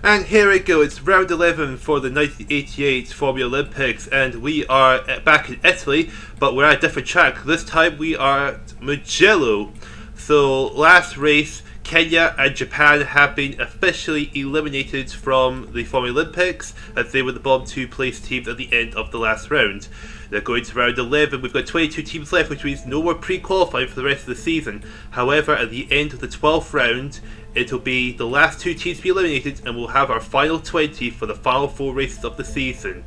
And here we go, it's round 11 for the 1988 Formulalympics, and we are back in Italy, but we're at a different track. This time we are at Mugello. So last race, Kenya and Japan have been officially eliminated from the Formulalympics, as they were the bottom two place teams at the end of the last round. They're going to round 11. We've got 22 teams left, which means no more pre-qualifying for the rest of the season. However, at the end of the 12th round, it'll be the last two teams to be eliminated, and we'll have our final 20 for the final 4 races of the season.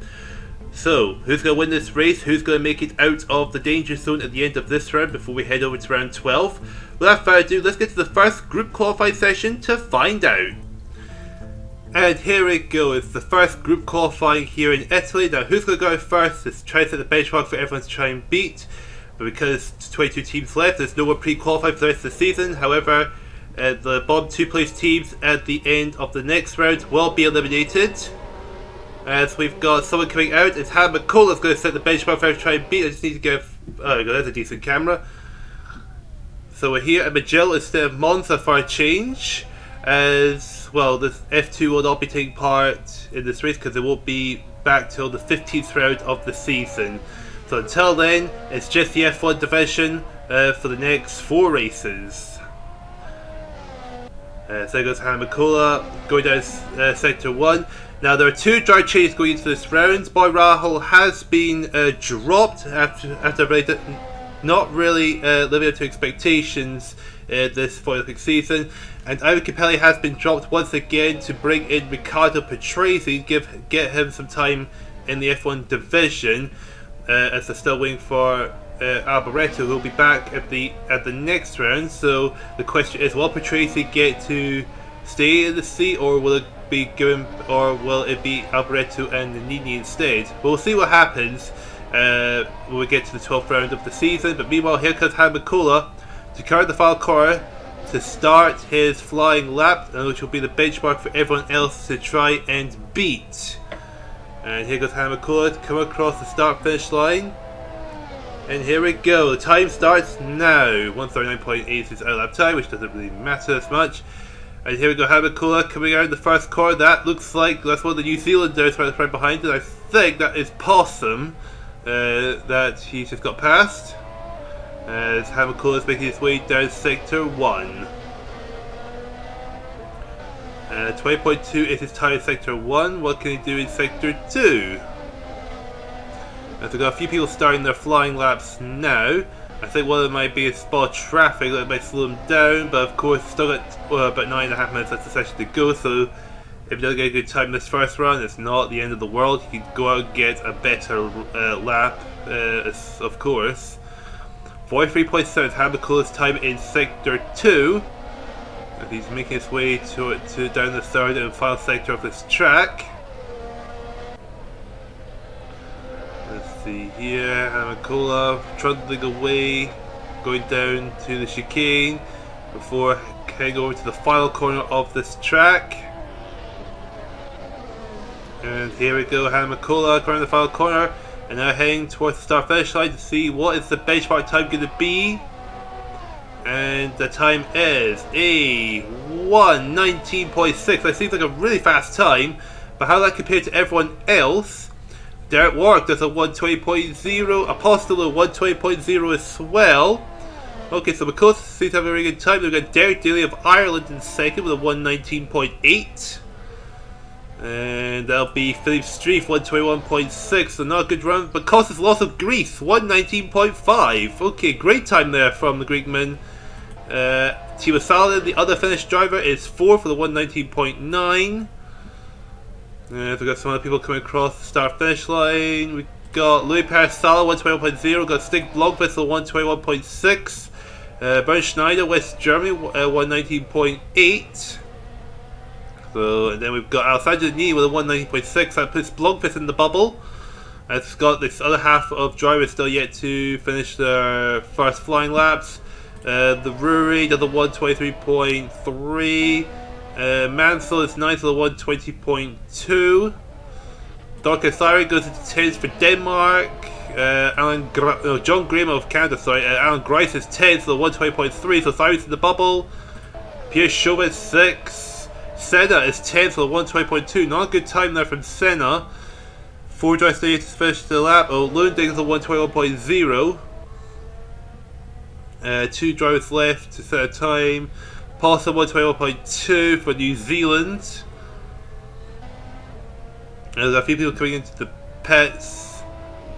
So, who's going to win this race? Who's going to make it out of the danger zone at the end of this round before we head over to round 12? Without further ado, let's get to the first group qualifying session to find out. And here we go, it's the first group qualifying here in Italy. Now, who's going to go first? Let's try to set the benchmark for everyone to try and beat. But because there's 22 teams left, there's no more pre-qualifying for the rest of the season. However, the bottom 2 place teams at the end of the next round will be eliminated. As we've got someone coming out, it's Hannah McCullough's going to set the benchmark for everyone to try and beat. I just need to get there's a decent camera. So we're here at Mansell instead of Mansell for a change. As well, this F2 will not be taking part in this race because it won't be back till the 15th round of the season. So until then, it's just the F1 division for the next 4 races. So there goes Hannah McCullough going down sector 1. Now there are 2 drive changes going into this round. Boy Rahul has been dropped after not really living up to expectations this Olympic season. And Ivan Capelli has been dropped once again to bring in Riccardo Patrese, get him some time in the F1 division, as they're still waiting for Alboreto, who will be back at the next round. So the question is, will Patrese get to stay in the seat, or will it be given, or will it be Alboreto and Nini instead? We'll see what happens when we get to the 12th round of the season. But meanwhile, here comes Hannah McCullough to carry the final corner to start his flying lap, which will be the benchmark for everyone else to try and beat. And here goes Hannah McCullough to come across the start finish line. And here we go, the time starts now. 139.8 is his out lap time, which doesn't really matter as much. And here we go, Hannah McCullough coming out in the first corner. That looks like that's one of the New Zealanders right behind it. I think that is Possum that he's just got past. As Hannah McCullough is making his way down sector 1. 20.2 is his time in sector 1. What can he do in sector 2? As we've got a few people starting their flying laps now. I think one of them might be a spot traffic that might slow them down, but of course still got about 9.5 minutes left of the session to go, so if you don't get a good time this first run, it's not the end of the world. You can go out and get a better lap, of course. 43.7 is Hannah McCullough's time in sector 2. And he's making his way to down the 3rd and final sector of this track. Let's see here, Hannah McCullough trundling away, going down to the chicane before heading over to the final corner of this track. And here we go, Hannah McCullough going to the final corner, and now heading towards the start finish line to see what is the benchmark time going to be. And the time is a 1:19.6. That seems like a really fast time, but how does that compare to everyone else? Derek Warwick does a 1:20.0, Apostolo 1:20.0 as well. Okay, so McCullough seems to have a very good time. We've got Derek Daly of Ireland in second with a 1:19.8. And that'll be Philippe Streif, 1:21.6, so not a good run. But Kostas Loss of Greece, 1:19.5. Okay, great time there from the Greekman. Timo Salin, the other Finnish driver, is 4th with a 1:19.9. We've got some other people coming across the start finish line. We've got Louis Paris Sala, 1:21.0. We've got Stig Blomqvist, 1:21.6. Bernd Schneider, West Germany, 1:19.8. So, and then we've got Alessandro Nini with a 1:19.6. That puts Blomqvist in the bubble. And it's got this other half of drivers still yet to finish their first flying laps. The Ruri does a 1:23.3. Mansell is 9th with a 1:20.2. Dorcas Sari goes into 10th for Denmark. John Graham of Canada, Alan Grice is 10th with a 1:20.3. So Sari's in the bubble. Pierre Chauvin 6th. Senna is 10th with 120.2. Not a good time there from Senna. 4 drives to finish the lap. Oh, Lunding's a 121.0. 2 drivers left to set a time. Paulson 121.2 for New Zealand. There's a few people coming into the pits.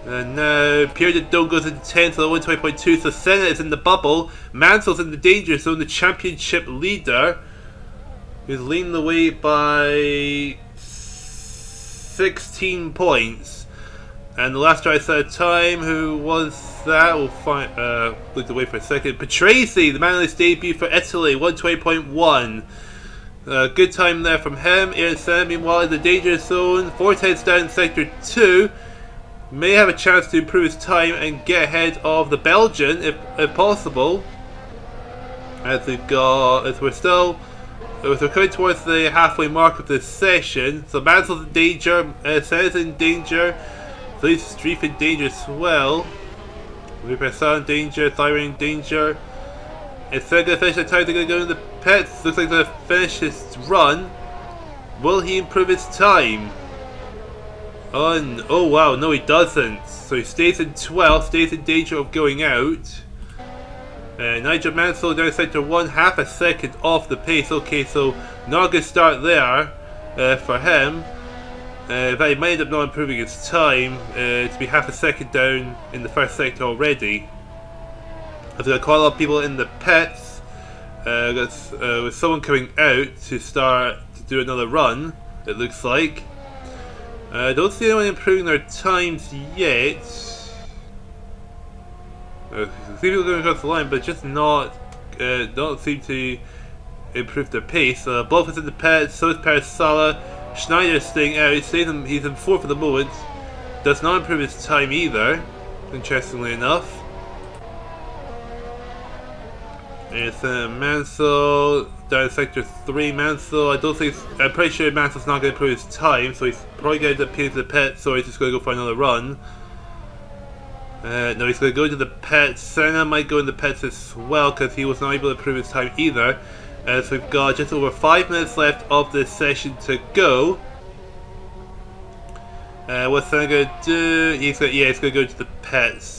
And now Pierre Didon goes into 10th with 120.2. So Senna is in the bubble. Mansell's in the danger zone, the championship leader. He's leading the way by 16 points. And the last driver set a time. Who was that? We'll find. Looked away for a second. Patrese, the man on his debut for Italy, 120.1. Good time there from him. Aaron Senna, meanwhile, in the danger zone. 4 tenths down in sector 2. May have a chance to improve his time and get ahead of the Belgian, if possible. As we're coming towards the halfway mark of this session. So Mansell's in danger, Senna's in danger, Philippe Streif in danger as well. Lupersan in danger, Thyra in danger. Is Senna going to finish the time? They're going to go in the pits. Looks like they're going to finish his run. Will he improve his time? Oh wow, no he doesn't. So he stays in 12th, stays in danger of going out. Nigel Mansell down sector 1, half a second off the pace. Okay, so not a good start there for him. But he might end up not improving his time to be half a second down in the first sector already. I've got quite a lot of people in the pits. With someone coming out to start to do another run, it looks like. I don't see anyone improving their times yet. I see people going across the line, but just not seem to improve their pace. Bluff is in the pits, so is Paris Sala. Schneider is staying out. He's in 4th for the moment. Does not improve his time either, interestingly enough. It's Mansell down in sector 3. Mansell, I'm pretty sure Mansell's not going to improve his time, so he's probably going to appeal to the pit, so he's just going to go for another run. No, he's going to go to the pits. Senna might go in the pits as well, because he was not able to improve his time either. So we've got just over 5 minutes left of this session to go. What's Senna going to do? He's going to go to the pits.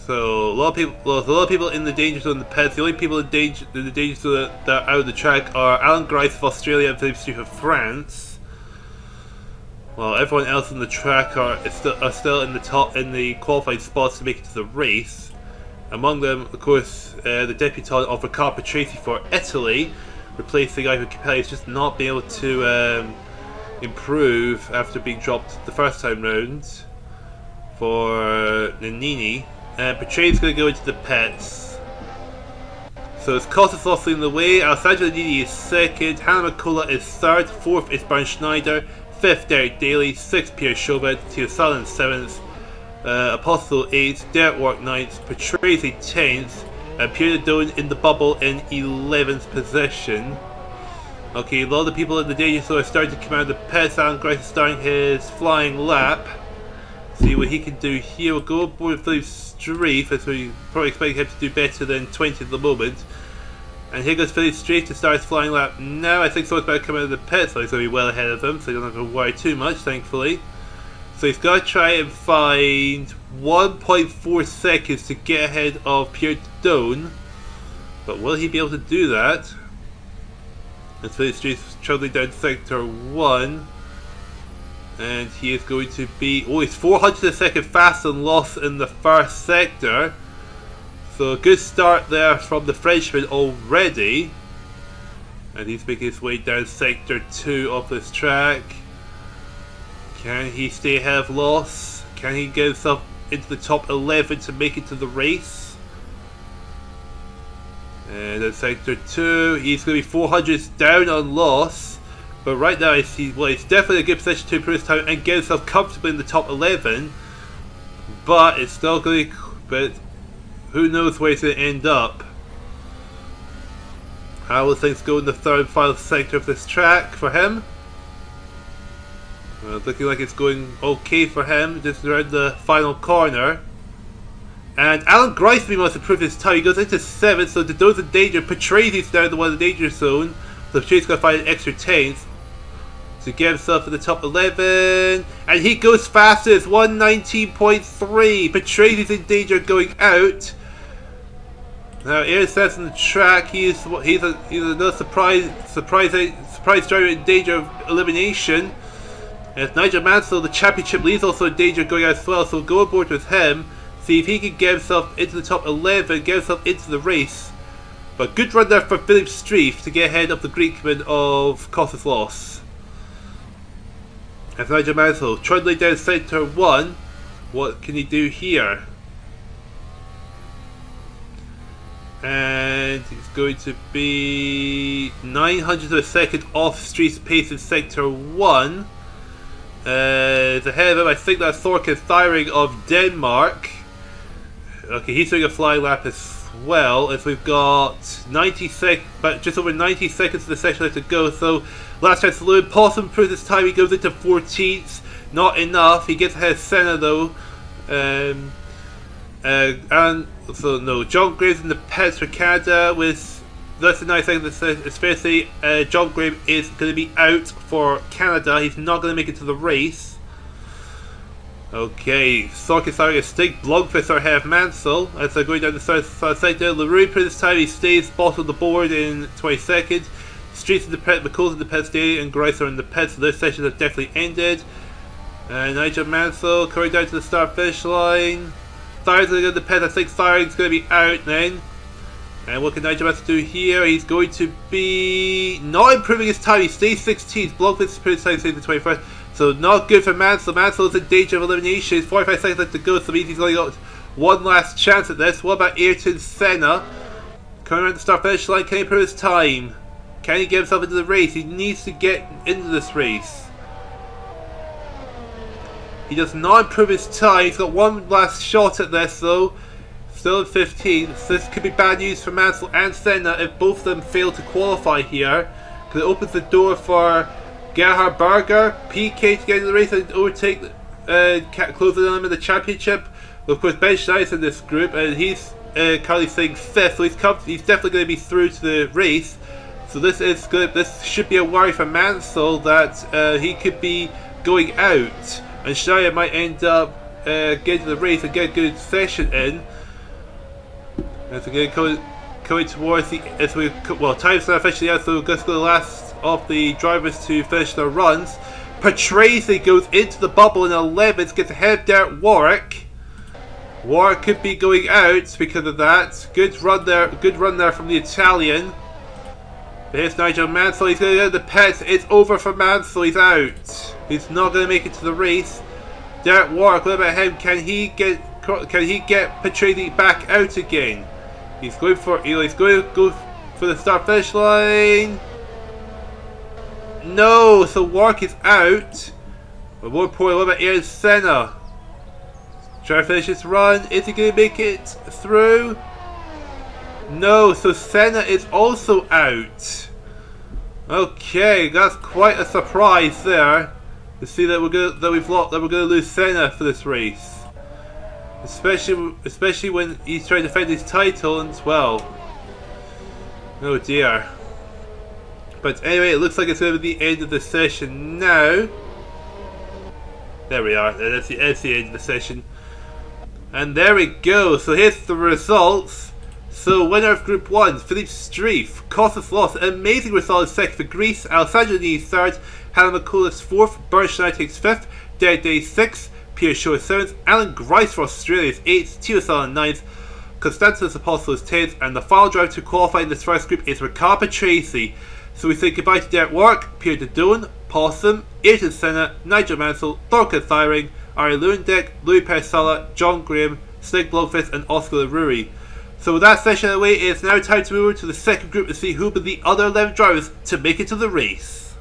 So a lot of people in the danger zone in the pits. The only people in the danger zone that are out of the track are Alan Grice of Australia and Philippe Streif of France. While everyone else in the track are still in the qualified spots to make it to the race. Among them, of course, the debutant of Riccardo Patrese for Italy, replacing Ivan Capelli, has just not been able to improve after being dropped the first time round for Nannini. Patrese is going to go into the pits. So it's Costas Lossley in the way. Alessandro Nannini is 2nd. Hannah McCullough is 3rd. 4th is Bernd Schneider. 5th Derek Daly. 6th Pierre Chauvin. Theo Sutherland 7th. Apostle 8th. Derek Wark 9th. Patrese 10th. And Pierre Didon in the bubble in 11th position. Okay, a lot of the people in the danger zone are starting to come out of the pits. Alan Grice is starting his flying lap. See what he can do here. We'll go aboard with Philippe Streif, as we probably expect him to do better than 20 at the moment. And here goes Philippe Streif to start his flying lap now. I think someone's about to come out of the pit, so he's going to be well ahead of him, so he doesn't have to worry too much, thankfully. So he's got to try and find 1.4 seconds to get ahead of Pierre Didon. But will he be able to do that? As Philippe Streif travelling down sector 1. And he is going to be... Oh, he's 400 a second faster than Loss in the first sector. So a good start there from the Frenchman already. And he's making his way down sector 2 of this track. Can he stay ahead of Loss? Can he get himself into the top 11 to make it to the race? And in sector 2, he's going to be 400 down on Loss. But right now, he's definitely a good position to improve his time and get himself comfortably in the top 11. But it's still going to... But who knows where he's going to end up. How will things go in the third and final sector of this track for him? Well, looking like it's going okay for him, just around the final corner. And Alan Greisby must improve his time. He goes into 7th, so Dodo's in danger. Patrazi's down the one in the danger zone. So Patrazi's going to find an extra 10th to get himself in the top 11. And he goes fastest, 119.3. Patrazi's in danger of going out. Now Aaron says on the track he's another surprise driver in danger of elimination. And Nigel Mansell, the championship lead, is also in danger of going out as well, so we'll go aboard with him. See if he can get himself into the top 11, get himself into the race. But good run there for Philip Streif to get ahead of the Greekman of Costas Loss. As Nigel Mansell trundling down centre 1, what can he do here? And it's going to be 900 of a second off Streif's pace in sector 1. Ahead of him, I think that's Thorken Thiring of Denmark. Okay, he's doing a flying lap as well, as we've got 90 but just over 90 seconds of the session left to go. So last time Saloon Possum improves his time, he goes into 14th. Not enough. He gets ahead of Senna though. And so no, John Graham's in the pits for Canada with less than 9 seconds. It's fair to say John Graham is going to be out for Canada. He's not going to make it to the race. Okay, Sorkin starting a stink. Blogfist are ahead of Mansell as they're going down the third sector. LaRue for this time he stays bottom of the board in 20 seconds. Streets in the pit, McCall's in the pit today, and Grice are in the pit, so their sessions have definitely ended. And Nigel Mansell coming down to the start finish line. Thiring's going to go to the pit. I think Thiring's going to be out then. And what can Nigel Mansell do here? He's going to be not improving his time. He stays 16th. Blogfist put his time stays the 21st. So not good for Mansell. Mansell is in danger of elimination. 45 seconds left to go, so means he's only got one last chance at this. What about Ayrton Senna? Coming around the start finish line, can he improve his time? Can he get himself into the race? He needs to get into this race. He does not improve his time. He's got one last shot at this though. Still in 15th. So this could be bad news for Mansell and Senna if both of them fail to qualify here. Because it opens the door for Gerhard Berger, PK to get into the race and overtake, closing on him in the championship. Of course, Ben Schneider's in this group, and he's currently sitting 5th, so he's definitely going to be through to the race. So this is good. This should be a worry for Mansell that he could be going out, and Schneider might end up getting to the race and get a good session in. As we're coming towards the time's not officially out, so we're going to go the last of the drivers to finish their runs. Patrazi goes into the bubble in 11th, gets ahead of Derek Warwick. Warwick could be going out because of that. Good run there from the Italian. Here's Nigel Mansell, he's going to go to the pits. It's over for Mansell, he's out. He's not going to make it to the race. Derek Warwick, what about him? Can he get Patrazi back out again? He's going to go for the start finish line. No, so Warwick is out. But more importantly, what about Ayrton Senna? Trying to finish his run. Is he going to make it through? No, so Senna is also out. Okay, that's quite a surprise there. To see that we're going to lose Senna for this race. Especially when he's trying to defend his title as well. Oh dear. But anyway, it looks like it's going to be the end of the session now. There we are. That's the end of the session. And there we go. So here's the results. So winner of Group 1, Philippe Streif. Costas Loss, an amazing result, second for Greece. Alessandro Nini third. Hannah McCullough fourth. Berger Schneider takes fifth. Derek Day sixth. Pierre Shaw seventh. Alan Grice for Australia is eighth. Tio Sala ninth. Constantinos Apostle is 10th. And the final driver to qualify in this first group is Riccardo Patrazi. So we say goodbye to Derek Warwick, Pierre Dodone, Possum, Ayrton Senna, Nigel Mansell, Thorken Thiring, Ari Lewandek, Louis Persala, John Graham, Snake Blogfist and Oscar LaRue. So with that session out of the way, it's now time to move over to the second group to see who will be the other 11 drivers to make it to the race.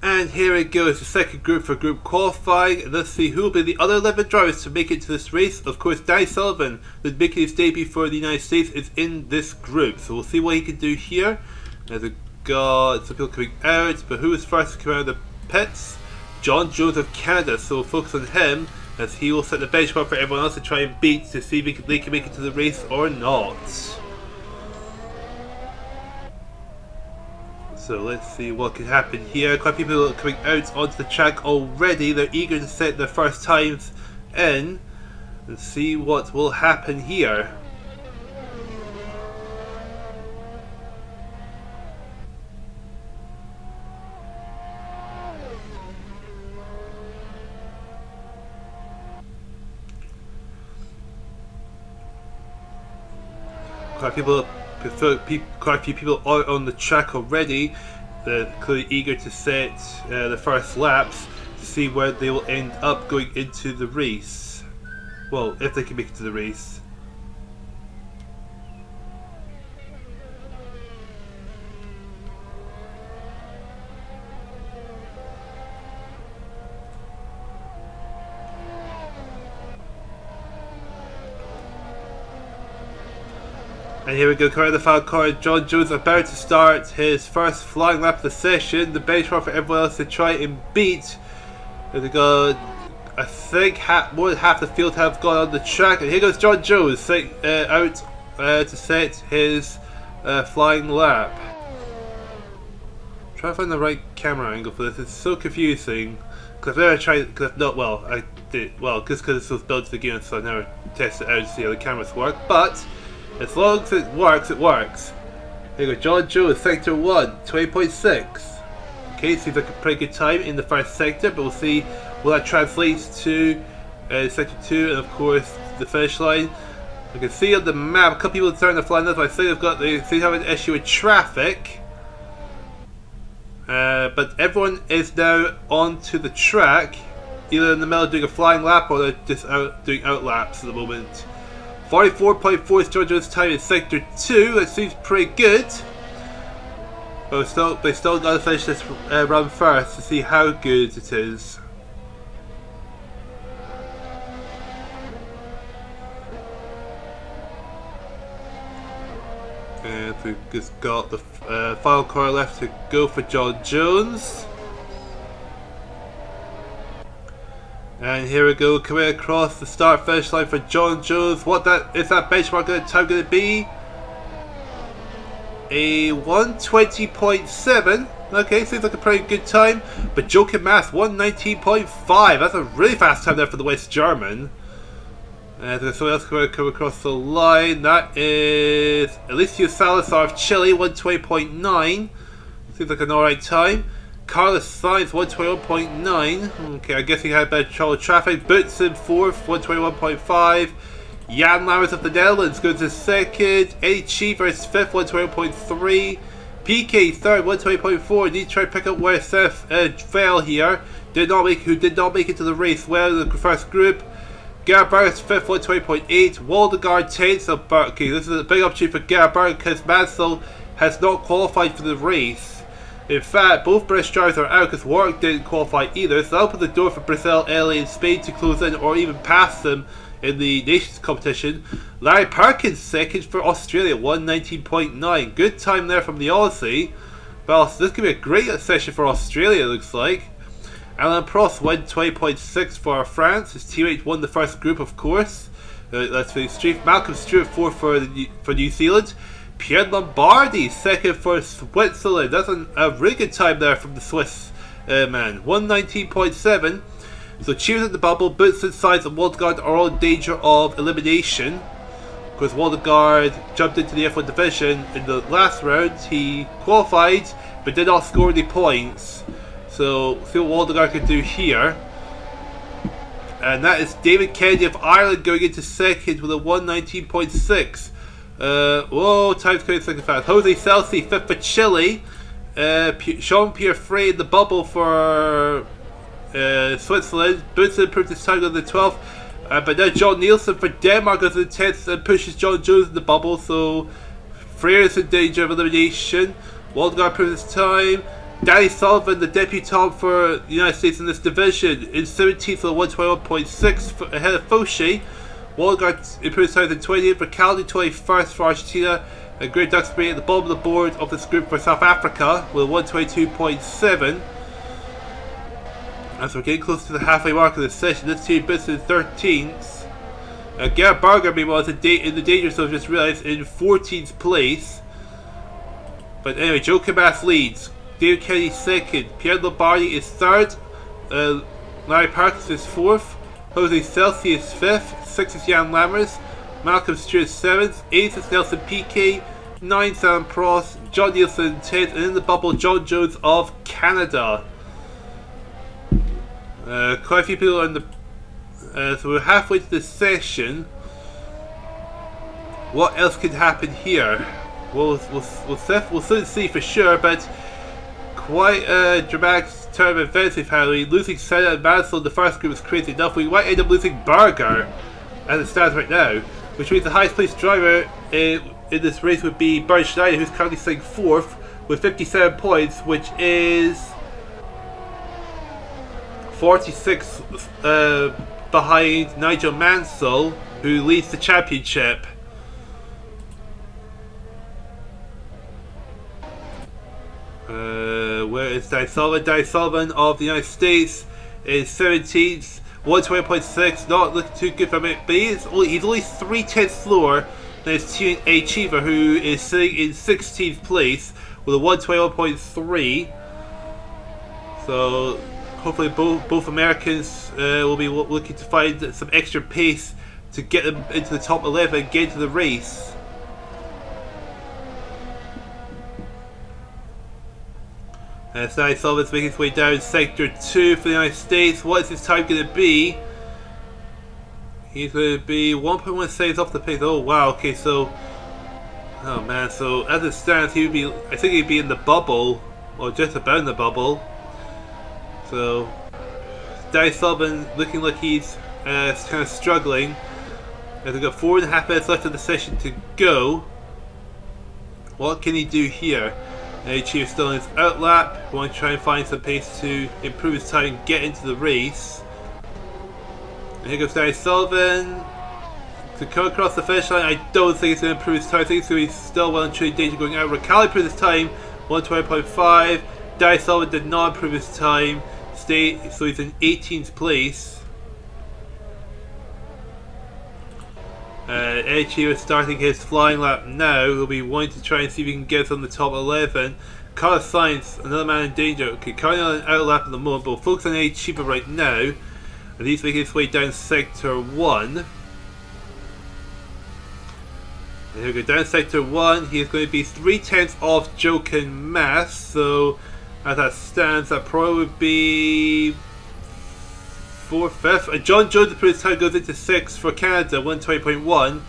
And here we go, it's the second group for group qualifying. Let's see who will be the other 11 drivers to make it to this race. Of course, Danny Sullivan, who's making his debut for the United States, is in this group. So we'll see what he can do here. As we've got some people coming out, but who is first to come out of the pits? John Jones of Canada, so we'll focus on him. as he will set the benchmark for everyone else to try and beat to see if they can make it to the race or not. So let's see what can happen here. Quite a few people are coming out onto the track already. They're eager to set their first times in and see what will happen here. Quite a few people are on the track already. They're clearly eager to set the first laps to see where they will end up going into the race. Well, if they can make it to the race. And here we go, coming out of the final car, John Jones about to start his first flying lap of the session. The benchmark for everyone else to try and beat. And they got, I think, more than half the field have gone on the track. And here goes John Jones out to set his flying lap. Try to find the right camera angle for this. It's so confusing. Because I've never tried, I did, just because this was built to the game, so I never tested it out to see how the cameras work. But as long as it works, it works. Here we go, John Jones, sector 1, 20.6. Okay, seems like a pretty good time in the first sector, but we'll see what that translates to sector 2 and of course the finish line. You can see on the map, a couple people are starting to fly, that's why I think they seem to have an issue with traffic. But everyone is now onto the track, either in the middle doing a flying lap or they're just doing out laps at the moment. 44.4 is John Jones' time in sector 2. That seems pretty good. But they still got to finish this run first to see how good it is. And we've just got the final car left to go for John Jones. And here we go, coming across the start finish line for John Jones. What is that benchmark time going to be? A 120.7. Okay, seems like a pretty good time. But joking math, 119.5. That's a really fast time there for the West German. And there's someone else going to come across the line. That is Alicia Salazar of Chile, 120.9. Seems like an alright time. Carlos Sainz, 121.9. Okay, I guess he had better trouble with traffic. Boots in 4th, 121.5. Jan Lammers of the Netherlands goes to 2nd. Eddie Cheever is 5th, 120.3. PK 3rd, 120.4. Need to try to pick up where Seth fell here. Did not make it to the race well in the first group. Gerhard is 5th, 120.8. Waldegard 10th. So, okay, this is a big opportunity for Gerhard because Mansell has not qualified for the race. In fact, both British drivers are out because Warwick didn't qualify either, so that'll open the door for Brazil, LA and Spain to close in or even pass them in the Nations competition. Larry Perkins second for Australia, 119.9. Good time there from the Aussie. Well, so this could be a great session for Australia, it looks like. Alain Prost, 120.6 for France. His teammate won the first group, of course. That's for Steve. Malcolm Stewart, 4th for New Zealand. Pierre Lombardi, 2nd for Switzerland. That's a really good time there from the Swiss man. 119.7. So Cheers at the bubble, Boots and Sainz and Waldegard are all in danger of elimination. Because Waldegard jumped into the F1 division in the last round. He qualified but did not score any points. So see what Waldegard can do here. And that is David Kennedy of Ireland going into 2nd with a 119.6. Time's going second fast. Jose Celsi, 5th for Chile. Jean-Pierre Frey in the bubble for Switzerland. Boutsen improved his time on the 12th. But now John Nielsen for Denmark goes to the 10th and pushes John Jones in the bubble. So Frey is in danger of elimination. Waldegard improves his time. Danny Sullivan, the debutant for the United States in this division, in 17th with 121.6 ahead of Fauché. Waldegard improves time in 28th for Caldi, 21st for Argentina, and Great Duxbury at the bottom of the board of this group for South Africa with 122.7. As we're getting close to the halfway mark of the session, let's see bits in 13th. Gerhard Berger, meanwhile, is in the danger zone, just realized, in 14th place. But anyway, Joe Cabas leads. David Kennedy second. Pierre Lombardi is third. Larry Parkes is fourth. Jose Celsi is fifth. Sixth is Jan Lammers. Malcolm Stewart is seventh. Eighth is Nelson Piquet. Ninth, Alan Prost. John Nielsen 10th. And in the bubble, John Jones of Canada. Quite a few people on the. So we're halfway to the session. What else could happen here? We'll soon see for sure, but quite a dramatic turn of events we've had. Losing Senna and Mansell in the first group was crazy enough. We might end up losing Berger as it stands right now, which means the highest placed driver in this race would be Bernd Schneider, who's currently sitting fourth with 57 points, which is 46 behind Nigel Mansell, who leads the championship. Where is Di Sullivan? Di Sullivan of the United States is 17th, 120.6, not looking too good for him, but he's only 3/10 slower than his teammate A. Cheever, who is sitting in 16th place with a 121.3. So hopefully both Americans will be looking to find some extra pace to get them into the top 11 and get into the race. Di Sullivan's making his way down sector 2 for the United States. What is his time going to be? He's going to be 1.1 seconds off the pace. Oh wow, okay, so oh man, so as it stands, he would be, I think he'd be in the bubble, or just about in the bubble. So Di Sullivan looking like he's kind of struggling. As we've got 4.5 minutes left of the session to go. What can he do here? Chief still in his outlap. We want to try and find some pace to improve his time and get into the race. And here goes Di Sullivan to come across the finish line. I don't think it's going to improve his time. I think it's going to be still well and truly danger going out. Ricciardo improved his time, 120.5. Di Sullivan did not improve his time, so he's in 18th place. Eddie Cheever starting his flying lap now. He'll be wanting to try and see if he can get us on the top 11. Carlos Sainz, another man in danger. Okay, currently on an out lap at the moment, but we'll focus on Eddie Cheever right now. And he's making his way down sector 1. And here we go, down sector 1. He is going to be 3/10 off Jochen Mass. So as that stands, that probably would be 4th, 5th. John Jones improved his time, goes into 6th for Canada, 120.1.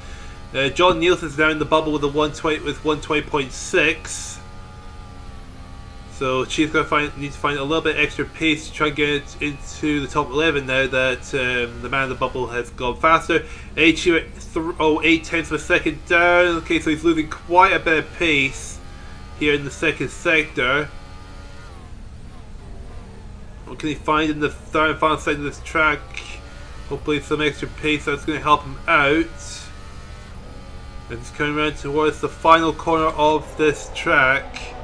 John Nielsen's down in the bubble with a 120.6. So she's going to need to find a little bit extra pace to try and get into the top 11 now that the man in the bubble has gone faster. HU at 8/10 of a second down. Okay, so he's losing quite a bit of pace here in the second sector. What can he find in the third and final side of this track? Hopefully some extra pace that's going to help him out. And he's coming around towards the final corner of this track.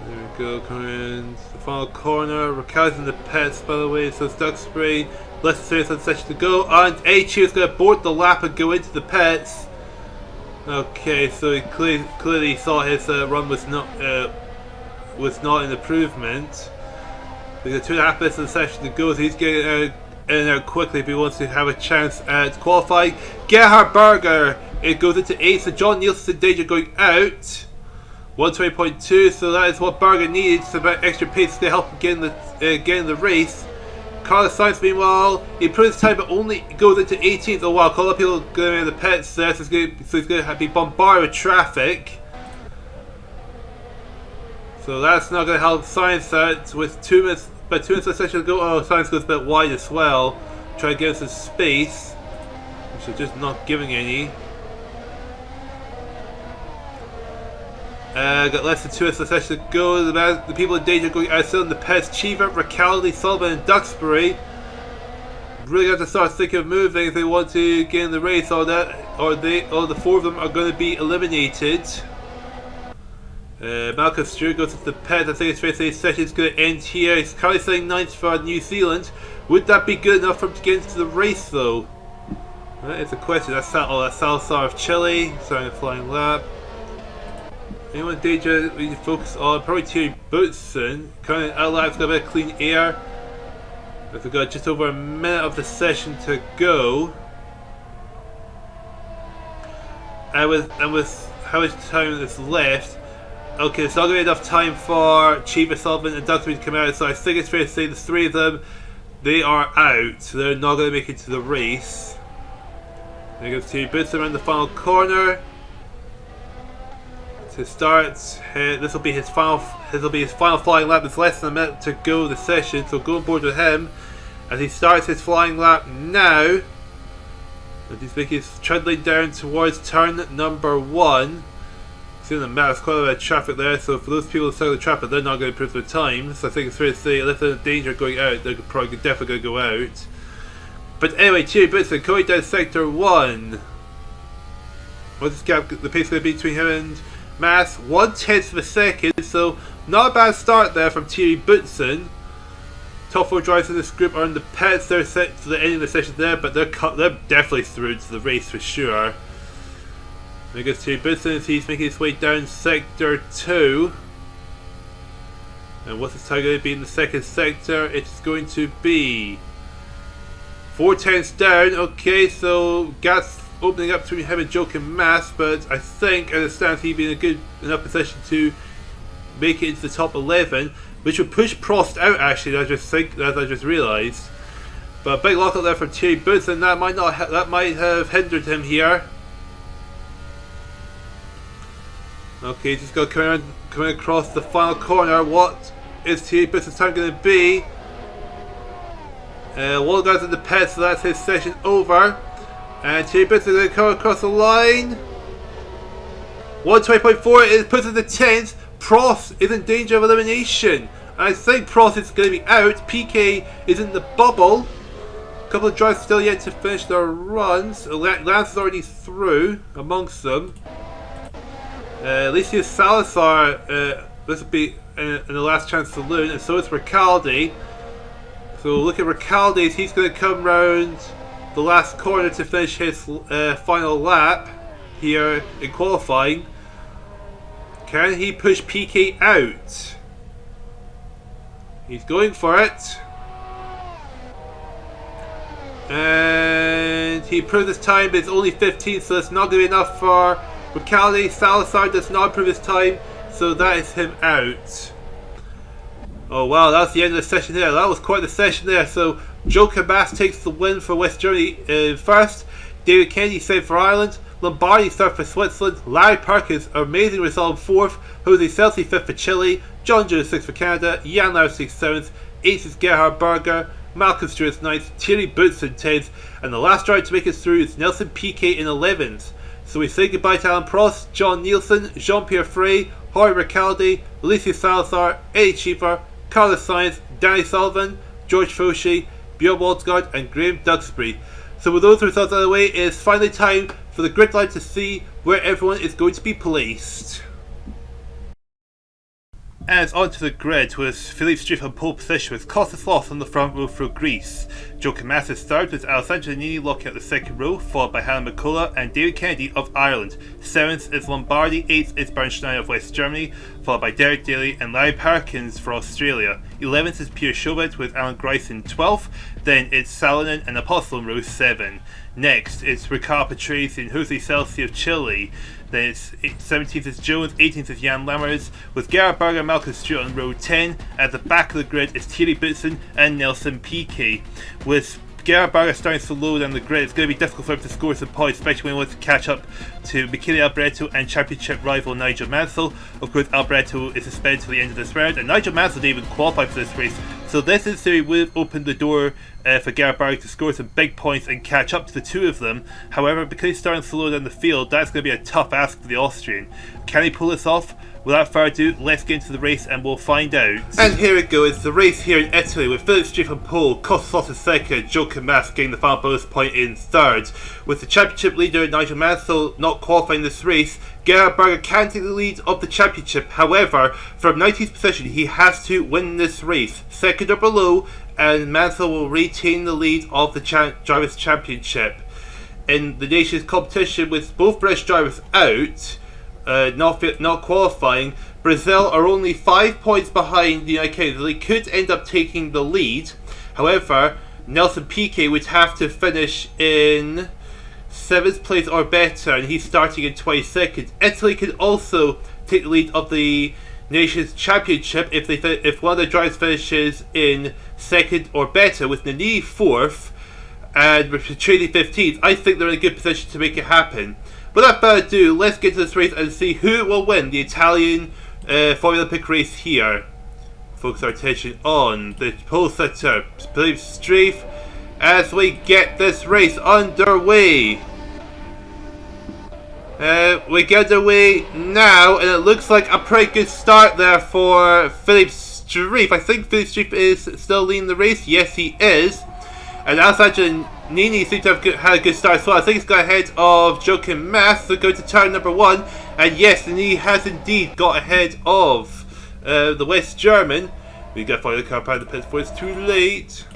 There we go, coming in the final corner. Ricciardo's in the pits, by the way, so it's Duxbury. Less than 30 seconds session to go, and HU is going to board the lap and go into the pits. Okay, so he clearly saw his run was not an improvement. We got 2.5 minutes of the session to go, so he's getting in and out quickly if he wants to have a chance at qualifying. Gerhard Berger, it goes into 8th, so John Nielsen in danger going out. 120.2, so that is what Berger needs, some extra pace to help him get in the race. Carlos Sainz, meanwhile, he improves his time but only goes into 18th. Oh wow, a lot of people going in the pits there, so he's going to be bombarded with traffic. So that's not going to help Sainz out with about 2 minutes of the session to go. Oh, Sainz goes a bit wide as well. Trying to get us some space, which is just not giving any. Got less than 2 minutes of the session to go. The people in danger going out still in the pits. Cheever, Ricciardo, Sullivan, and Duxbury really got to start thinking of moving if they want to get in the race. Or the 4 of them are going to be eliminated. Malcolm Stewart goes to the pit. I think his race day session is going to end here. He's currently sitting 9th for New Zealand. Would that be good enough for him to get into the race though? That is a question. That's Salazar of Chile, starting a flying lap. Anyone in danger we need to focus on? Probably Thierry Boutsen. Currently our lap's got a bit of clean air. We've got just over a minute of the session to go. And with how much time is left, okay, it's not going to be enough time for Chief Sullivan and Douglas to come out, so I think it's fair to say the three of them, they are out, so they're not going to make it to the race. There goes Thierry Boutsen around the final corner. To start, this will be his final flying lap. There's less than a minute to go the session, so go on board with him as he starts his flying lap now. And he's making his trundling down towards turn number 1. See on the map, there's quite a bit of traffic there, so for those people stuck in the traffic, they're not going to improve their time. So I think it's fair to say, if they're in danger of going out, they're probably definitely going to go out. But anyway, Thierry Boutsen going down sector 1. What's this gap, the pace going to be between him and Mass? 1/10 of a second, so not a bad start there from Thierry Boutsen. Top 4 drivers in this group are in the pits. They're set to the end of the session there, but they're definitely through to the race for sure. There goes Thierry Boutsen as he's making his way down sector 2. And what's his time going to be in the second sector? It's going to be 4/10 down. Okay, so gas opening up between him and Joachim Mass, but I think as it stands he'd be in a good enough position to make it into the top 11, which would push Prost out actually, as I just realised. But a big lockup there from Thierry Boutsen, that might have hindered him here. Okay, he's just got coming across the final corner. What is Thierry Boutsen's time going to be? One guy's in the pit, so that's his session over. And Thierry Boutsen going to come across the line. 1:20.4 is puts in the 10th. Prost is in danger of elimination. I think Prost is going to be out. PK is in the bubble. A couple of drivers still yet to finish their runs. Lance is already through amongst them. Alicia Salazar, this will be in the last chance saloon, and so is Ricciardi. So look at Ricciardi, he's going to come round the last corner to finish his final lap here in qualifying. Can he push PK out? He's going for it. And he improved his time, but it's only 15, so it's not going to be enough for Ricciardi. Salazar does not improve his time, so that is him out. Oh wow, that's the end of the session there. That was quite the session there. So Joachim Mass takes the win for West Germany first. David Kennedy saved for Ireland. Lombardi third for Switzerland. Larry Perkins, amazing result, 4th. Jose Celsi 5th for Chile. John Jones 6th for Canada. Jan Lauer 6th, 7th. 8th is Gerhard Berger. Malcolm Stewart 9th. Thierry Boutsen 10th. And the last driver to make it through is Nelson Piquet in 11th. So we say goodbye to Alan Prost, John Nielsen, Jean-Pierre Frey, Jorge Ricciardi, Alicia Salazar, Eddie Cheever, Carlos Sainz, Danny Sullivan, George Fauci, Björn Waldsgaard and Graham Duxbury. So with those results out of the way, it is finally time for the grid line to see where everyone is going to be placed. And onto the grid with Philippe Struff on pole position with Costa Sloth on the front row for Greece. Joachim Mass is third with Alessandro Nini locking out the second row, followed by Hannah McCullough and David Kennedy of Ireland. 7th is Lombardi, 8th is Bernstein of West Germany, followed by Derek Daly and Larry Perkins for Australia. 11th is Pierre Schobert with Alan Grice in 12th, then it's Salonen and Apostle in row 7. Next, it's Ricardo Patrese and Jose Celsi of Chile. Then it's 17th is Jones, 18th is Jan Lammers, with Gerhard Berger and Malcolm Stewart on row 10. At the back of the grid is Thierry Boutsen and Nelson Piquet. With Gerhard Berger starting so low down the grid, it's going to be difficult for him to score some points, especially when he wants to catch up to Michele Alboreto and championship rival Nigel Mansell. Of course, Alboreto is suspended to the end of this round, and Nigel Mansell didn't even qualify for this race. So this in theory would have opened the door for Gerhard Berger to score some big points and catch up to the two of them. However, because he's starting so low down the field, that's going to be a tough ask for the Austrian. Can he pull this off? Without further ado, let's get into the race and we'll find out. And here we go, it's the race here in Italy with Philip Street on pole, Kostos in second, Joachim Mass getting the final bonus point in third. With the championship leader Nigel Mansell not qualifying this race, Gerhard Berger can take the lead of the championship. However, from 19th position he has to win this race, second or below, and Mansell will retain the lead of the Drivers' Championship. In the nation's competition with both British drivers out, not qualifying, Brazil are only 5 points behind the United Kingdom. They could end up taking the lead. However, Nelson Piquet would have to finish in 7th place or better, and he's starting in 22nd. Italy could also take the lead of the nation's championship if one of the drivers finishes in 2nd or better, with Nini 4th and Petrini 15th. I think they're in a good position to make it happen. Without further ado, let's get to this race and see who will win the Italian Formulalympic race here. Focus our attention on the pole sitter, Philippe Streif, as we get this race underway. We get underway now, and it looks like a pretty good start there for Philippe Streif. I think Philippe Streif is still leading the race. Yes, he is. And Alessandro Nini seems to have had a good start as well. I think he's got ahead of Joachim Mass. So go to turn number 1. And yes, Nini has indeed got ahead of the West German. We got to follow the car behind the pits before it's too late.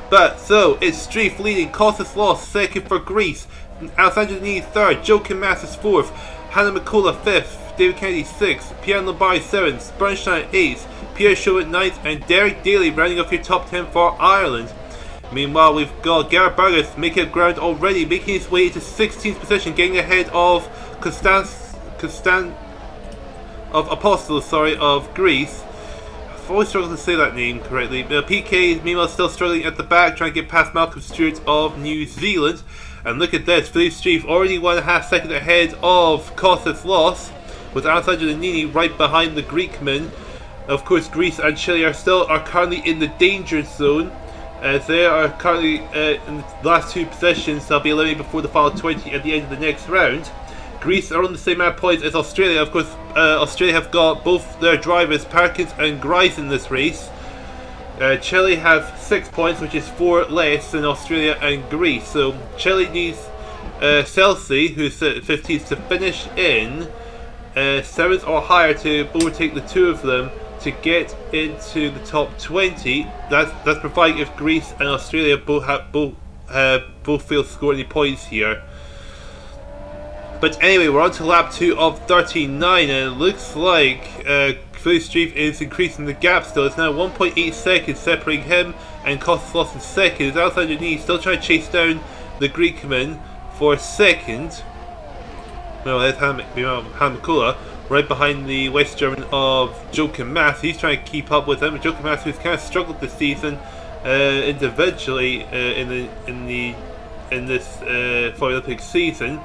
But so it's Streif leading, Kostas lost, second for Greece. Alessandro Nini third, Joachim Mass is fourth, Hannah McCullough fifth, David Kennedy sixth, Pierre Lombardi seventh, Bernstein eighth, Pierre Shaw at ninth, and Derek Daly rounding off your top 10 for Ireland. Meanwhile, we've got Gerhard Berger making up ground already, making his way into 16th position, getting ahead of Apostol of Greece. I've always struggled to say that name correctly. PK, meanwhile, still struggling at the back, trying to get past Malcolm Stewart of New Zealand. And look at this, Philippe Streif already 1.5 seconds ahead of Kostas Loss, with Alessandro Nini right behind the Greekman. Of course, Greece and Chile are currently in the danger zone, as they are currently in the last two positions. They'll be eliminated before the final 20 at the end of the next round. Greece are on the same amount of points as Australia. Of course, Australia have got both their drivers, Perkins and Grice, in this race. Chile have 6 points, which is 4 less than Australia and Greece. So Chile needs Celsi, who's 15th, to finish in 7th or higher to overtake the two of them to get into the top 20. That's providing if Greece and Australia both fail to score any points here. But anyway, we're on to lap 2 of 39, and it looks like Philippe Streif is increasing the gap still. It's now 1.8 seconds separating him and Kostas Loss in second. As Alessandro Nini still trying to chase down the Greekman for second. No, there's Hannah McCullough right behind the West German of Joachim Mass. He's trying to keep up with him. Joachim Mass, who's kind of struggled this season individually in this Formulalympic season.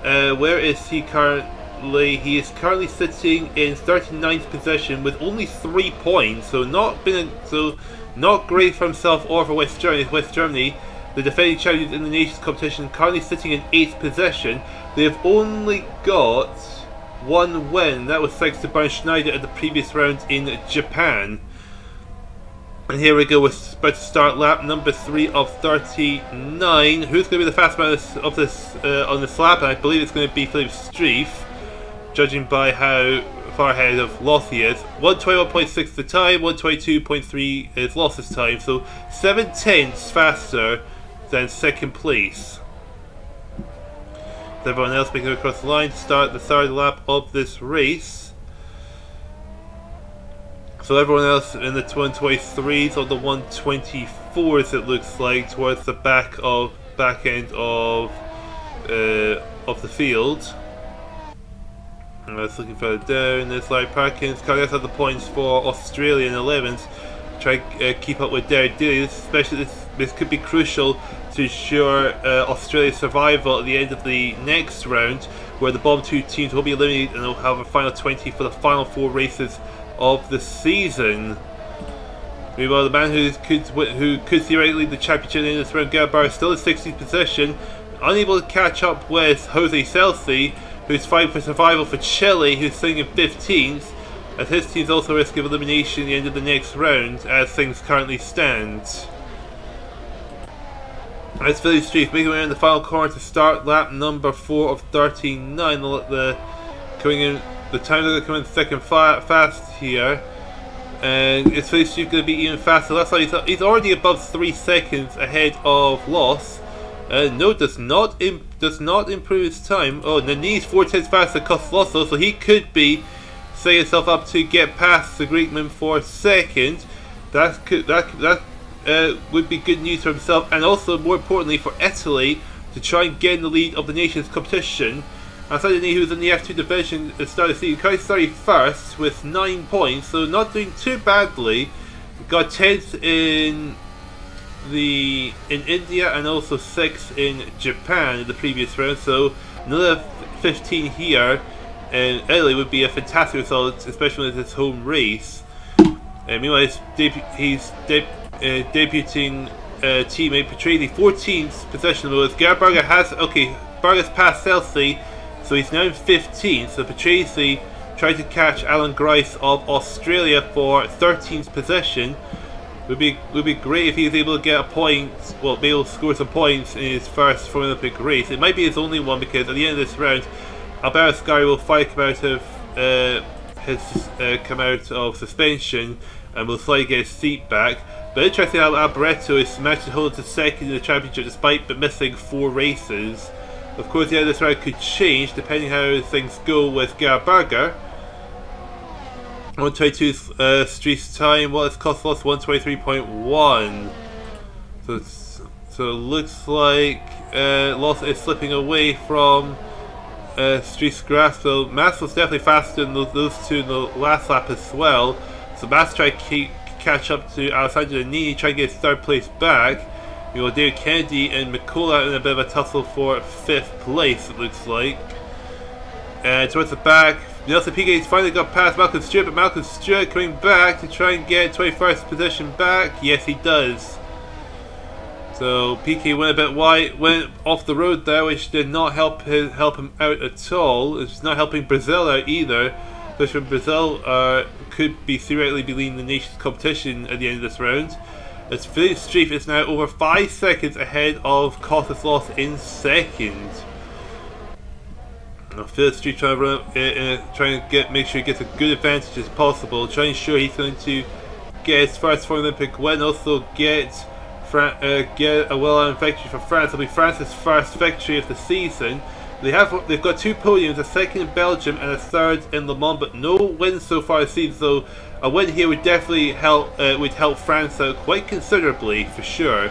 Where is he currently? He is currently sitting in 39th position with only 3 points, so not great for himself or for West Germany. West Germany, the defending champions in the nations competition, currently sitting in 8th position. They have only got 1 win. That was thanks to Bernd Schneider at the previous round in Japan. And here we go, we're about to start lap number 3 of 39. Who's going to be the fastest man of this on this lap? And I believe it's going to be Philippe Streif, judging by how far ahead of Loss he is. 121.6 the time, 122.3 is Loss's time, so 7/10 faster than second place. With everyone else making it across the line to start the third lap of this race. So everyone else in the 123s or the 124s, it looks like, towards the back end of the field. And I was looking further down. There's Larry Perkins. Carlos had the points for Australia in 11th. Try to keep up with Derek Daly. Especially this could be crucial to ensure Australia's survival at the end of the next round, where the bottom 2 teams will be eliminated and they'll have a final 20 for the final 4 races of the season. Meanwhile, the man who could theoretically lead the championship in this round, Gerhard, still in 60th position, unable to catch up with Jose Celsi, who's fighting for survival for Chile, who's sitting in 15th, as his team's also at risk of elimination at the end of the next round, as things currently stand. As Philly Street making way in the final corner to start lap number 4 of 39, the times are going to come in thick and fast here. And is Philly Street going to be even faster? Looks like he's already above 3 seconds ahead of Loss. No, does not improve his time. Oh, Nani's 4 tenths faster than Costoloso, so he could be setting himself up to get past the Greekman for second. That would be good news for himself, and also more importantly for Italy to try and get in the lead of the nation's competition. Nani, who's in the F2 division, started the season currently 31st with 9 points, so not doing too badly. Got 10th in India and also 6th in Japan in the previous round, so another 15 here in Italy would be a fantastic result, especially with his home race. Meanwhile, his debuting teammate Petresi 14th position was Berger Berger's passed Chelsea, so he's now in 15th. So Petresi tried to catch Alan Grice of Australia for 13th position. Would be great if he was able to get a point, be able to score some points in his first Formulalympic race. It might be his only one, because at the end of this round, Alberto Sky will finally come out of suspension and will slightly get his seat back. But interesting how Alboreto is managed to hold to second in the championship despite missing 4 races. Of course, the end of this round could change depending how things go with Gerhard Berger. 122 Street's time. What is cost loss? 123.1. So it looks like Loss is slipping away from Street's grasp. So Mansell's definitely faster than those two in the last lap as well. So Mass tried to catch up to Alessandro Nani, try to get his 3rd place back. You know, David Kennedy and Michele in a bit of a tussle for 5th place, it looks like. And towards the back, Nelson Piquet's finally got past Malcolm Stewart, but Malcolm Stewart coming back to try and get 21st position back. Yes, he does. So Piquet went a bit wide, went off the road there, which did not help him out at all. It's not helping Brazil out either. Which from Brazil could be theoretically be leading the nation's competition at the end of this round. As Philip Street is now over 5 seconds ahead of Costas Loss in 2nd. Now Philip Street trying to make sure he gets a good advantage as possible, trying to ensure he's going to get his first Formulalympic win, also get a well-earned victory for France. It'll be France's first victory of the season. They've got 2 podiums, a 2nd in Belgium and a 3rd in Le Mans, but no wins so far this season. So a win here would definitely help France out quite considerably for sure.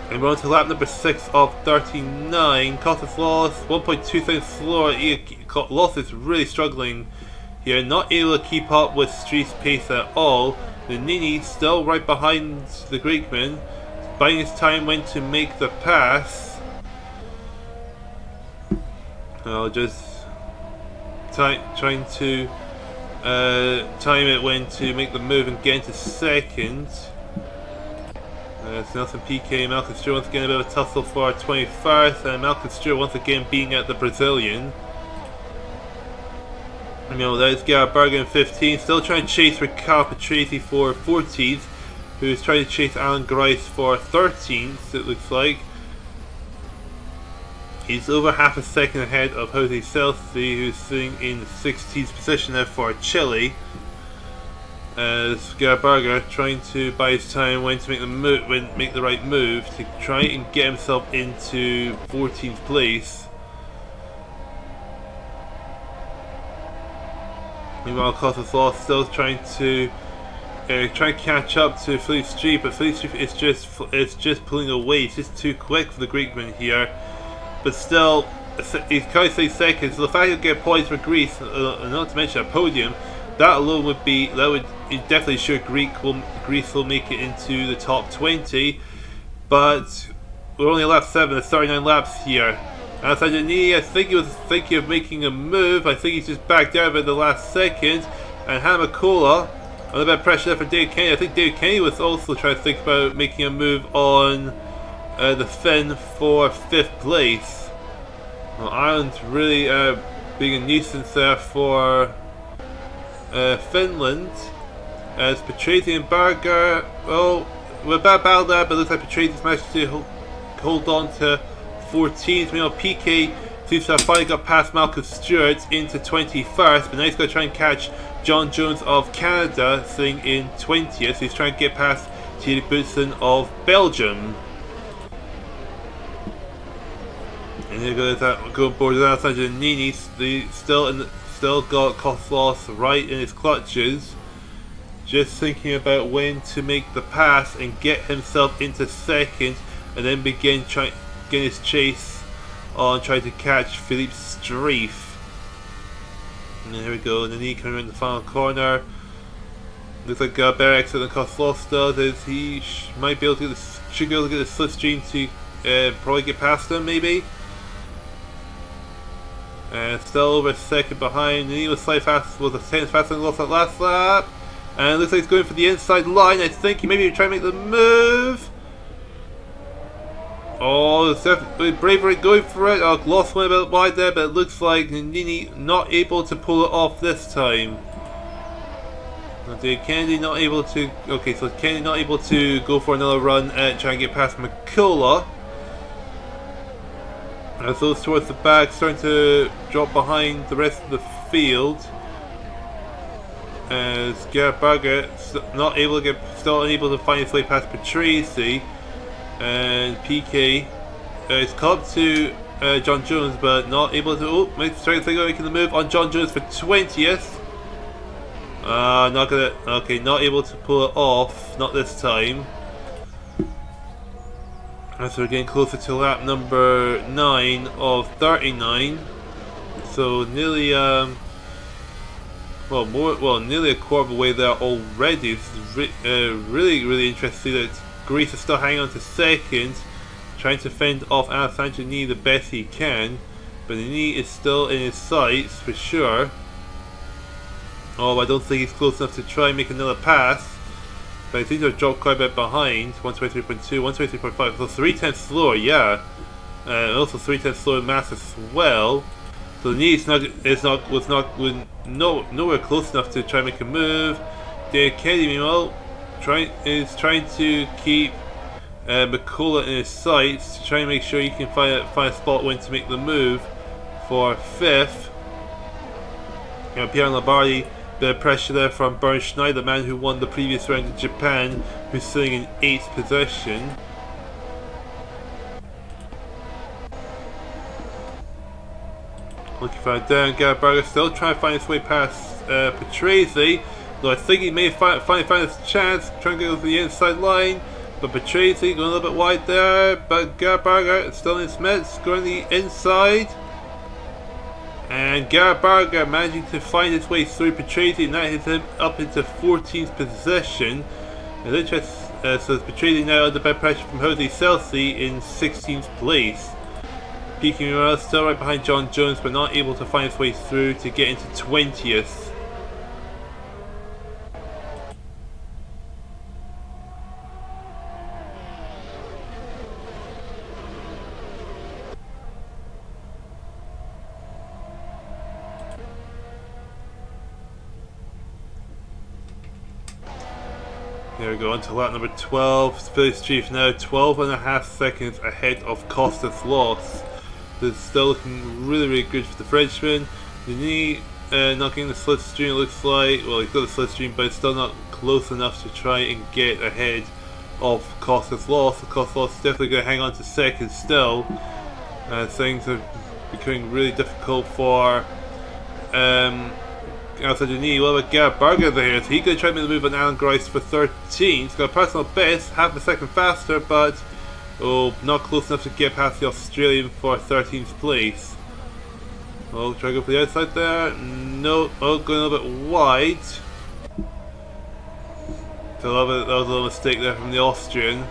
And we're on to lap number 6 of 39. Costas Loss 1.2 seconds slower. Loss is really struggling here, not able to keep up with Street's pace at all. Nani still right behind the Greekman, buying his time when to make the pass. I'll just trying to time it when to make the move and get into 2nd. So Nelson Piquet, Malcolm Stewart once again a bit of a tussle for 21st, and Malcolm Stewart once again being at the Brazilian. There's Gerhard Berger in 15th, still trying to chase Riccardo Petresi for 14th, who's trying to chase Alan Grice for 13th, it looks like. He's over half a second ahead of Jose Celsi, who's sitting in 16th position now for Chile. As Gerhard Berger trying to buy his time when to make the right move to try and get himself into 14th place. Meanwhile, Costas Loss still trying to catch up to Philippe Street, but Philippe Street is just pulling away. It's just too quick for the Greekman here. But still, he's currently 2nd, so the fact he'll get points for Greece, not to mention a podium, that alone would definitely ensure Greece will make it into the top 20. But we're only at lap 7, there's 39 laps here. Outside the knee, I think he was thinking of making a move. I think he's just backed out at the last second. And Hamakola, a little bit of pressure there for David Kennedy. I think David Kennedy was also trying to think about making a move on the Finn for 5th place. Well, Ireland's really being a nuisance there for Finland. As Patrese and Berger, well, we're about battle there, but it looks like Patrese's managed to hold on to 14th. Meanwhile, PK seems to have finally got past Malcolm Stewart into 21st, but now he's going to try and catch John Jones of Canada sitting in 20th. He's trying to get past Thierry Boutsen of Belgium. And here goes that going board with Alessandro Nini, still got Kozlov right in his clutches. Just thinking about when to make the pass and get himself into second, and then begin getting his chase on trying to catch Philippe Streif. And here we go, Nini coming around the final corner. Looks like better exit than Kozlov does, as he might be able to should be able to get the slipstream to probably get past him, maybe. And still over a second behind. Nini was slightly fast, was a tenth faster than lost that last lap. And it looks like he's going for the inside line. I think he maybe trying to make the move. Oh, it's definitely Bravery going for it. Oh, lost one a bit wide there, but it looks like Nini not able to pull it off this time. Okay, Kennedy not able to. Okay, so Kennedy not able to go for another run and try and get past McCullough. As those towards the back starting to drop behind the rest of the field. As Gerhard Berger not able to still unable to find his way past Patrese, and PK is caught up to John Jones, but not able to. Oh, making the move on John Jones for 20th. Not gonna. Okay, not able to pull it off. Not this time. As we're getting closer to lap number 9 of 39, so nearly nearly a quarter of the way there already. This is really interesting to see that Greece is still hanging on to second, trying to fend off Alessandro Nini the best he can, but Nini is still in his sights for sure. Oh, I don't think he's close enough to try and make another pass. But I seem to have dropped quite a bit behind. 123.2, 123.5, so 3/10 slower, yeah. And also 3/10 slower in mass as well. So the knee was nowhere close enough to try and make a move. David Kennedy, meanwhile, is trying to keep McCullough in his sights to try and make sure he can find a spot when to make the move for 5th. Pierre Lombardi. Bit of pressure there from Bernd Schneider, the man who won the previous round in Japan, who's sitting in 8th position. Looking for a down, Gerhard Berger still trying to find his way past Patrese, though I think he may finally find his chance, trying to go to the inside line, but Patrese going a little bit wide there, but Gerhard Berger is still in his midst, going the inside. And Gerhard Berger managing to find his way through Patrese, and that hits him up into 14th position. And so Patrese now under bit pressure from Jose Celsi in 16th place. Peaking around, still right behind John Jones, but not able to find his way through to get into 20th. There we go, on to lap number 12. Phillips Chief now 12.5 seconds ahead of Costas Loss. This is still looking really good for the Frenchman. Nini not getting the slipstream, it looks like. Well, he's got the slipstream, but it's still not close enough to try and get ahead of Costas Loss. So Costas Loss is definitely going to hang on to second still. Things are becoming really difficult for Alessandro Nini. What about Gerhard Berger here? So he's going to try to make the move on Alan Grice for 13th. He's got a personal best, half a second faster, but not close enough to get past the Australian for 13th place. Oh, try to go for the outside there. No, going a little bit wide. So that was a little mistake there from the Austrian.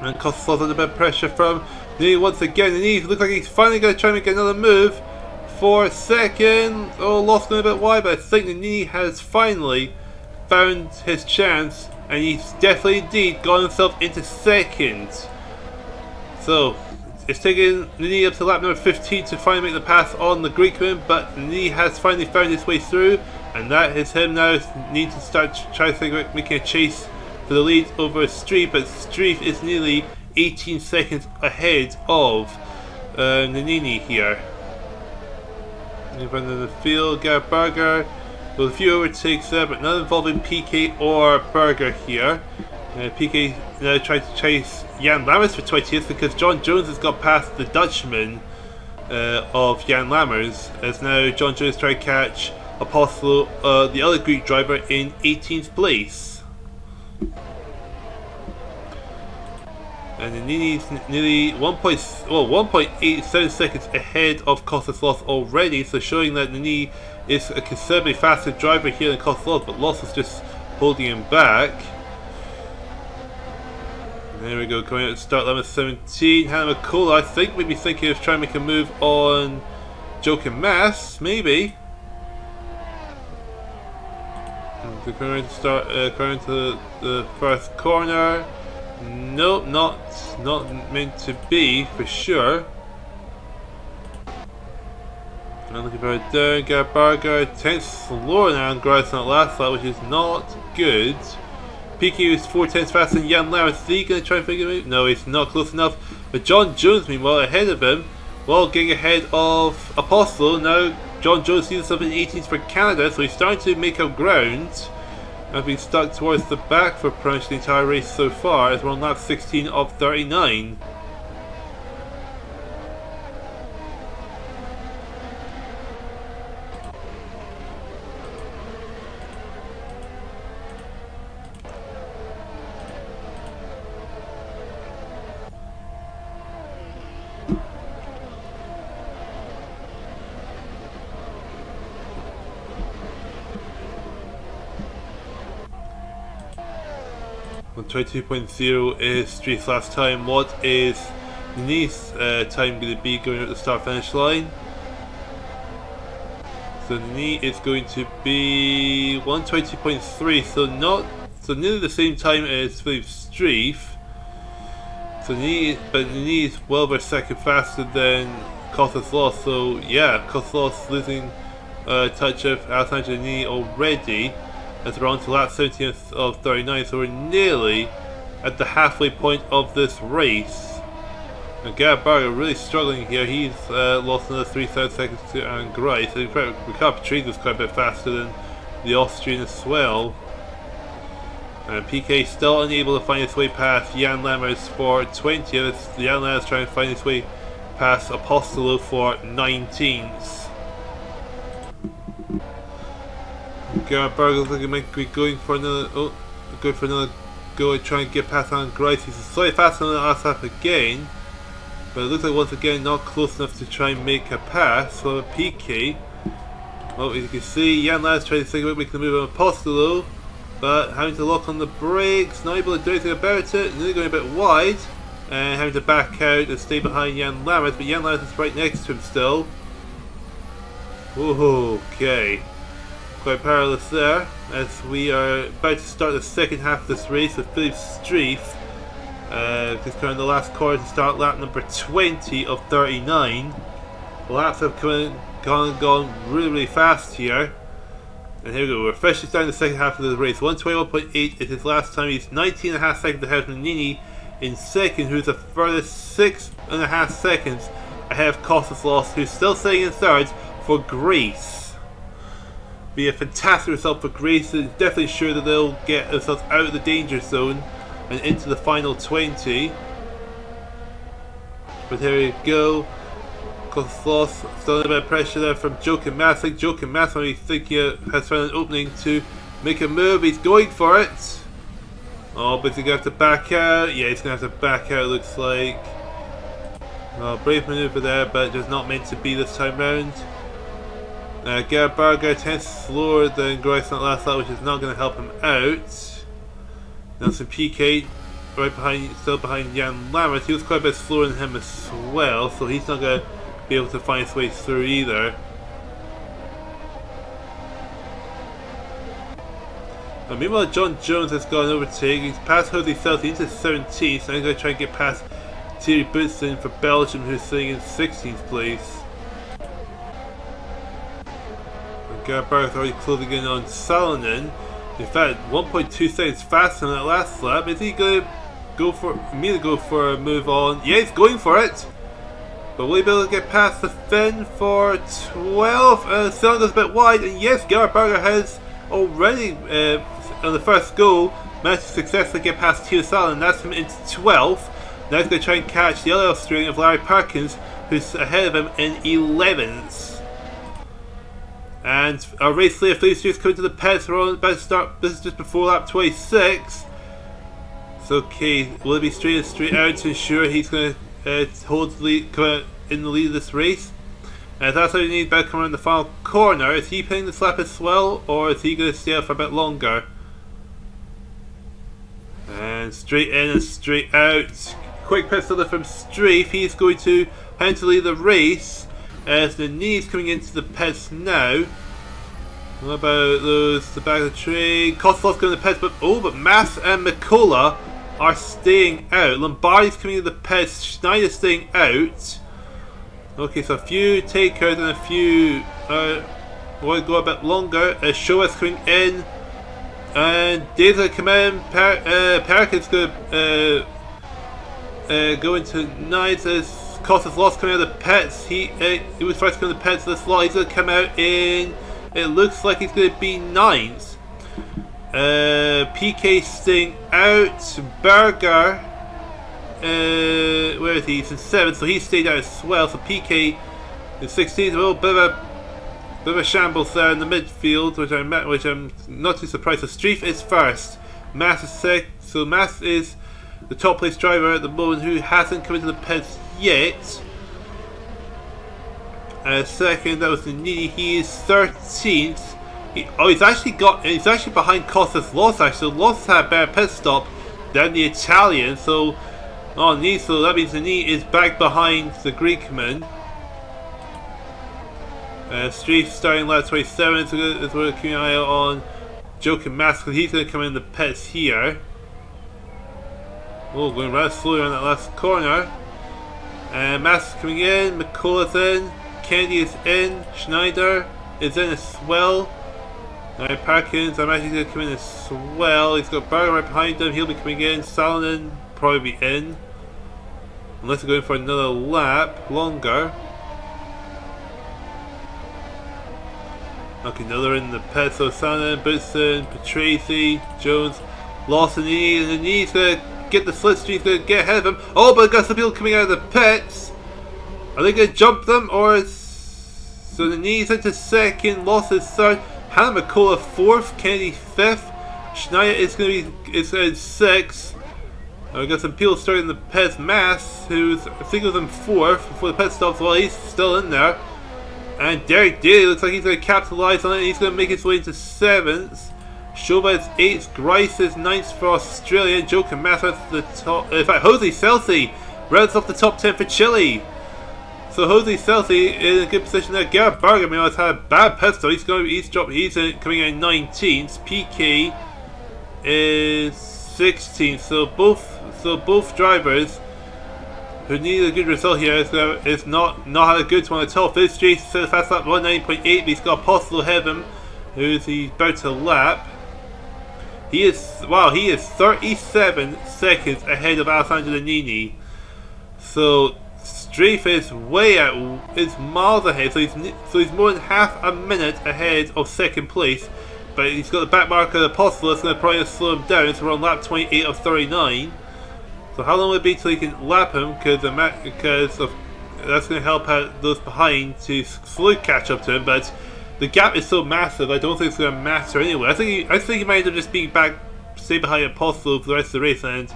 And Costas under a bit of pressure from Nini once again, and he looks like he's finally going to try and make another move for second. Oh, lost going a bit wide, but I think Nini has finally found his chance, and he's definitely indeed got himself into second. So it's taken Nini up to lap number 15 to finally make the pass on the Greekman, but Nini has finally found his way through, and that is him now need to start trying to think about making a chase for the lead over Streif, but Streif is nearly 18 seconds ahead of Nini here. In the field, Gerhard Berger with a few overtakes there, but none involving PK or Berger here. PK now trying to chase Jan Lammers for 20th because John Jones has got past the Dutchman of Jan Lammers, as now John Jones trying to catch Apostolos, the other Greek driver, in 18th place. And Nini's nearly 1.87 seconds ahead of Kostas Loss already, so showing that Nini is a considerably faster driver here than Kostas Loss, but Loss is just holding him back. And there we go, coming out to start limit 17. Hannah McCullough, I think, maybe thinking of trying to make a move on Joachim Mass, maybe. And coming to start, coming to the first corner. Nope, not meant to be, for sure. I'm looking for a down, Gerhard Berger, 10th slower now on Grass on that last lap, which is not good. PQ is 4/10 faster than Jan Lammers. Is he going to try and figure it out? No, he's not close enough. But John Jones, meanwhile, ahead of him, while getting ahead of Apostolo. Now, John Jones sees himself in 18th for Canada, so he's starting to make up ground. I've been stuck towards the back for pretty much the entire race so far, as we're on lap 16 of 39. On 22.0 is Streif's last time. What is Nini's time going to be going at the start finish line? So Nini is going to be 120.3, so nearly the same time as Philippe Streif. So Nini is well over a second faster than Kostas Loss. So yeah, Kostas Loss losing a touch of Alexander Nini already. As we're on to lap 17th of 39, so we're nearly at the halfway point of this race. And Gerhard Berger really struggling here. He's lost another 3/3 seconds to Aaron Grice. So Ricardo Patrice was quite a bit faster than the Austrian as well. And PK still unable to find his way past Jan Lammers for 20th. Jan Lammers trying to find his way past Apostolo for 19th. Gerhard Berger looks like he might be going for another go and try and get past Alan Grice. He's slightly faster than the last lap again, but it looks like once again not close enough to try and make a pass. So PK, well, as you can see, Jan Lammers trying to think about making the move on Apostolo, but having to lock on the brakes, not able to do anything about it, and then going a bit wide, and having to back out and stay behind Jan Lammers, but Jan Lammers is right next to him still. Whoa, okay. Quite perilous there, as we are about to start the second half of this race with Philippe Streif just coming the last corner to start lap number 20 of 39. The laps have gone really fast here, and here we go, we're officially starting the second half of the race. 121.8 is his last time. He's 19.5 seconds ahead of Nini in second, who's a further 6.5 seconds ahead of Kostas Loss, who's still sitting in third for Greece. Be a fantastic result for Greece. It's definitely sure that they'll get themselves out of the danger zone and into the final 20. But here we go. Kostas Loss still under a bit of pressure there from Joachim Mass. I think Joachim Mass, I think he has found an opening to make a move. He's going for it. Oh, but he's going to have to back out. Yeah, he's going to have to back out, looks like. Oh, brave maneuver there, but just not meant to be this time round. Gerhard Berger 10th slower than Grice on that last lap, which is not going to help him out. Nelson PK right behind, still behind Jan Lammers. He was quite a bit slower than him as well, so he's not going to be able to find his way through either. And meanwhile, John Jones has got an overtake. He's past Jose Celti into 17th, so he's going to try and get past Thierry Boutsen for Belgium, who's sitting in 16th place. And Gerhard already closing in on Salonen. In fact, 1.2 seconds faster than that last lap. Is he going to go for a move on? Yeah, he's going for it. But will he be able to get past the Finn for 12? Salonen goes a bit wide. And yes, Gerhard Berger has already, on the first go, managed to successfully get past Theo Salonen. That's him into 12th. Now he's going to try and catch the other Australian of Larry Perkins, who's ahead of him in 11th. And our race leader, Felice is coming to the pits. We're about to start. This is just before lap 26. So, okay, will it be straight out to ensure he's going to hold the lead, come out in the lead of this race? And that's how you need about to come around the final corner. Is he pinning this lap as well, or is he going to stay out for a bit longer? And straight in and straight out. Quick pit stop from Strafe. He's going to hand to lead the race as the knees coming into the pits now. What about those the back of the train? Koslov's going to the pits, but Mass and Mikola are staying out. Lombardi's coming into the pits. Schneider's staying out. Okay, so a few takers and a few want to go a bit longer. Showa's coming in, and Dave's going to come in. Perkins going to go into ninth as Costas lost coming out of the pits. He was first to come to the pits this lot. He's going to come out in, it looks like he's going to be ninth. PK staying out. Berger, where is he? He's in 7th, so he stayed out as well. So PK is 16th. A little bit of a shambles there in the midfield, which I'm not too surprised. So Streif is first. Mass is second. So Mass is the top place driver at the moment who hasn't come into the pits yet. Second, that was the Nini. He is 13th. He's actually behind Costas Loss. Actually, Loss had a better pit stop than the Italian. So, so that means the Nini is back behind the Greekman. Streif starting lap 27. So we're keeping an eye out on Joachim Mass because he's going to come in the pits here. Oh, going rather slowly on that last corner. And Mass is coming in, Mikola's in, Kennedy is in, Schneider is in as well. Now Parkins, I'm actually going to come in as well. He's got Berger right behind him, he'll be coming in. Salonen probably be in. Unless we're going for another lap, longer. Okay, now they're in the pit, so Salonen, Boutsen, Patrese, Jones, Lawson, and the knee's going to get the slipstream, going to get ahead of him. Oh, but I've got some people coming out of the pits. Are they going to jump them, or so the knees into second, Loss is third, Hannah McCullough 4th, Kennedy 5th, Schneider is going to be in 6th. I've got some people starting in the pits. Mass, who's I think was in 4th before the pit stops. Well, he's still in there. And Derek Daly looks like he's going to capitalize on it. He's going to make his way into 7th. Shova is 8th, Grice is 9th for Australia, Joker Mass at the top. In fact, Jose Celsi rounds off the top 10 for Chile. So Jose Celsi in a good position there. Gerhard Berger, meanwhile, has had a bad pit stop. He's coming in 19th. PK is 16th. So both drivers who need a good result here is not had a good one at all. Fifth Street says fast lap 190.8, but he's got Apostle ahead of him, who's he's about to lap. He is 37 seconds ahead of Alessandro Nannini. So Strafe is is miles ahead. So he's more than half a minute ahead of second place. But he's got the back marker of Apostle that's going to probably slow him down. So we're on lap 28 of 39. So how long will it be till he can lap him? Because that's going to help out those behind to slowly catch up to him. But the gap is so massive, I don't think it's going to matter anyway. I think he might end up just being stay behind Apostle for the rest of the race, and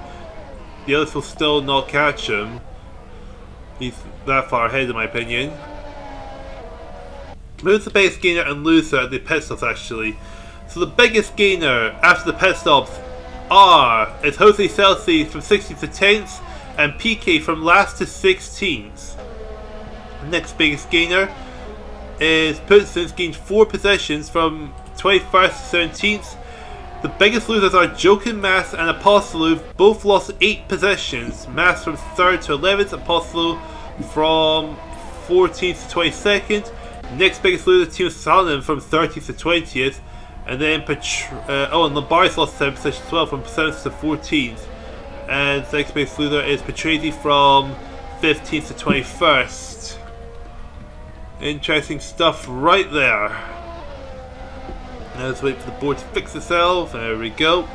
the others will still not catch him. He's that far ahead, in my opinion. Who's the biggest gainer and loser at the pit stops, actually? So the biggest gainer after the pit stops is Jose Celsi from 16th to 10th, and PK from last to 16th. The next biggest gainer is Poulsen's gained 4 positions from 21st to 17th. The biggest losers are Jochen Mass and Apostolou, both lost 8 positions. Mass from 3rd to 11th, Apostolou from 14th to 22nd. Next biggest loser, Team Salon from 30th to 20th. And then and Lombardi's lost 7 positions as well, from 7th to 14th. And the next biggest loser is Petresi from 15th to 21st. Interesting stuff right there. Now let's wait for the board to fix itself. There we go.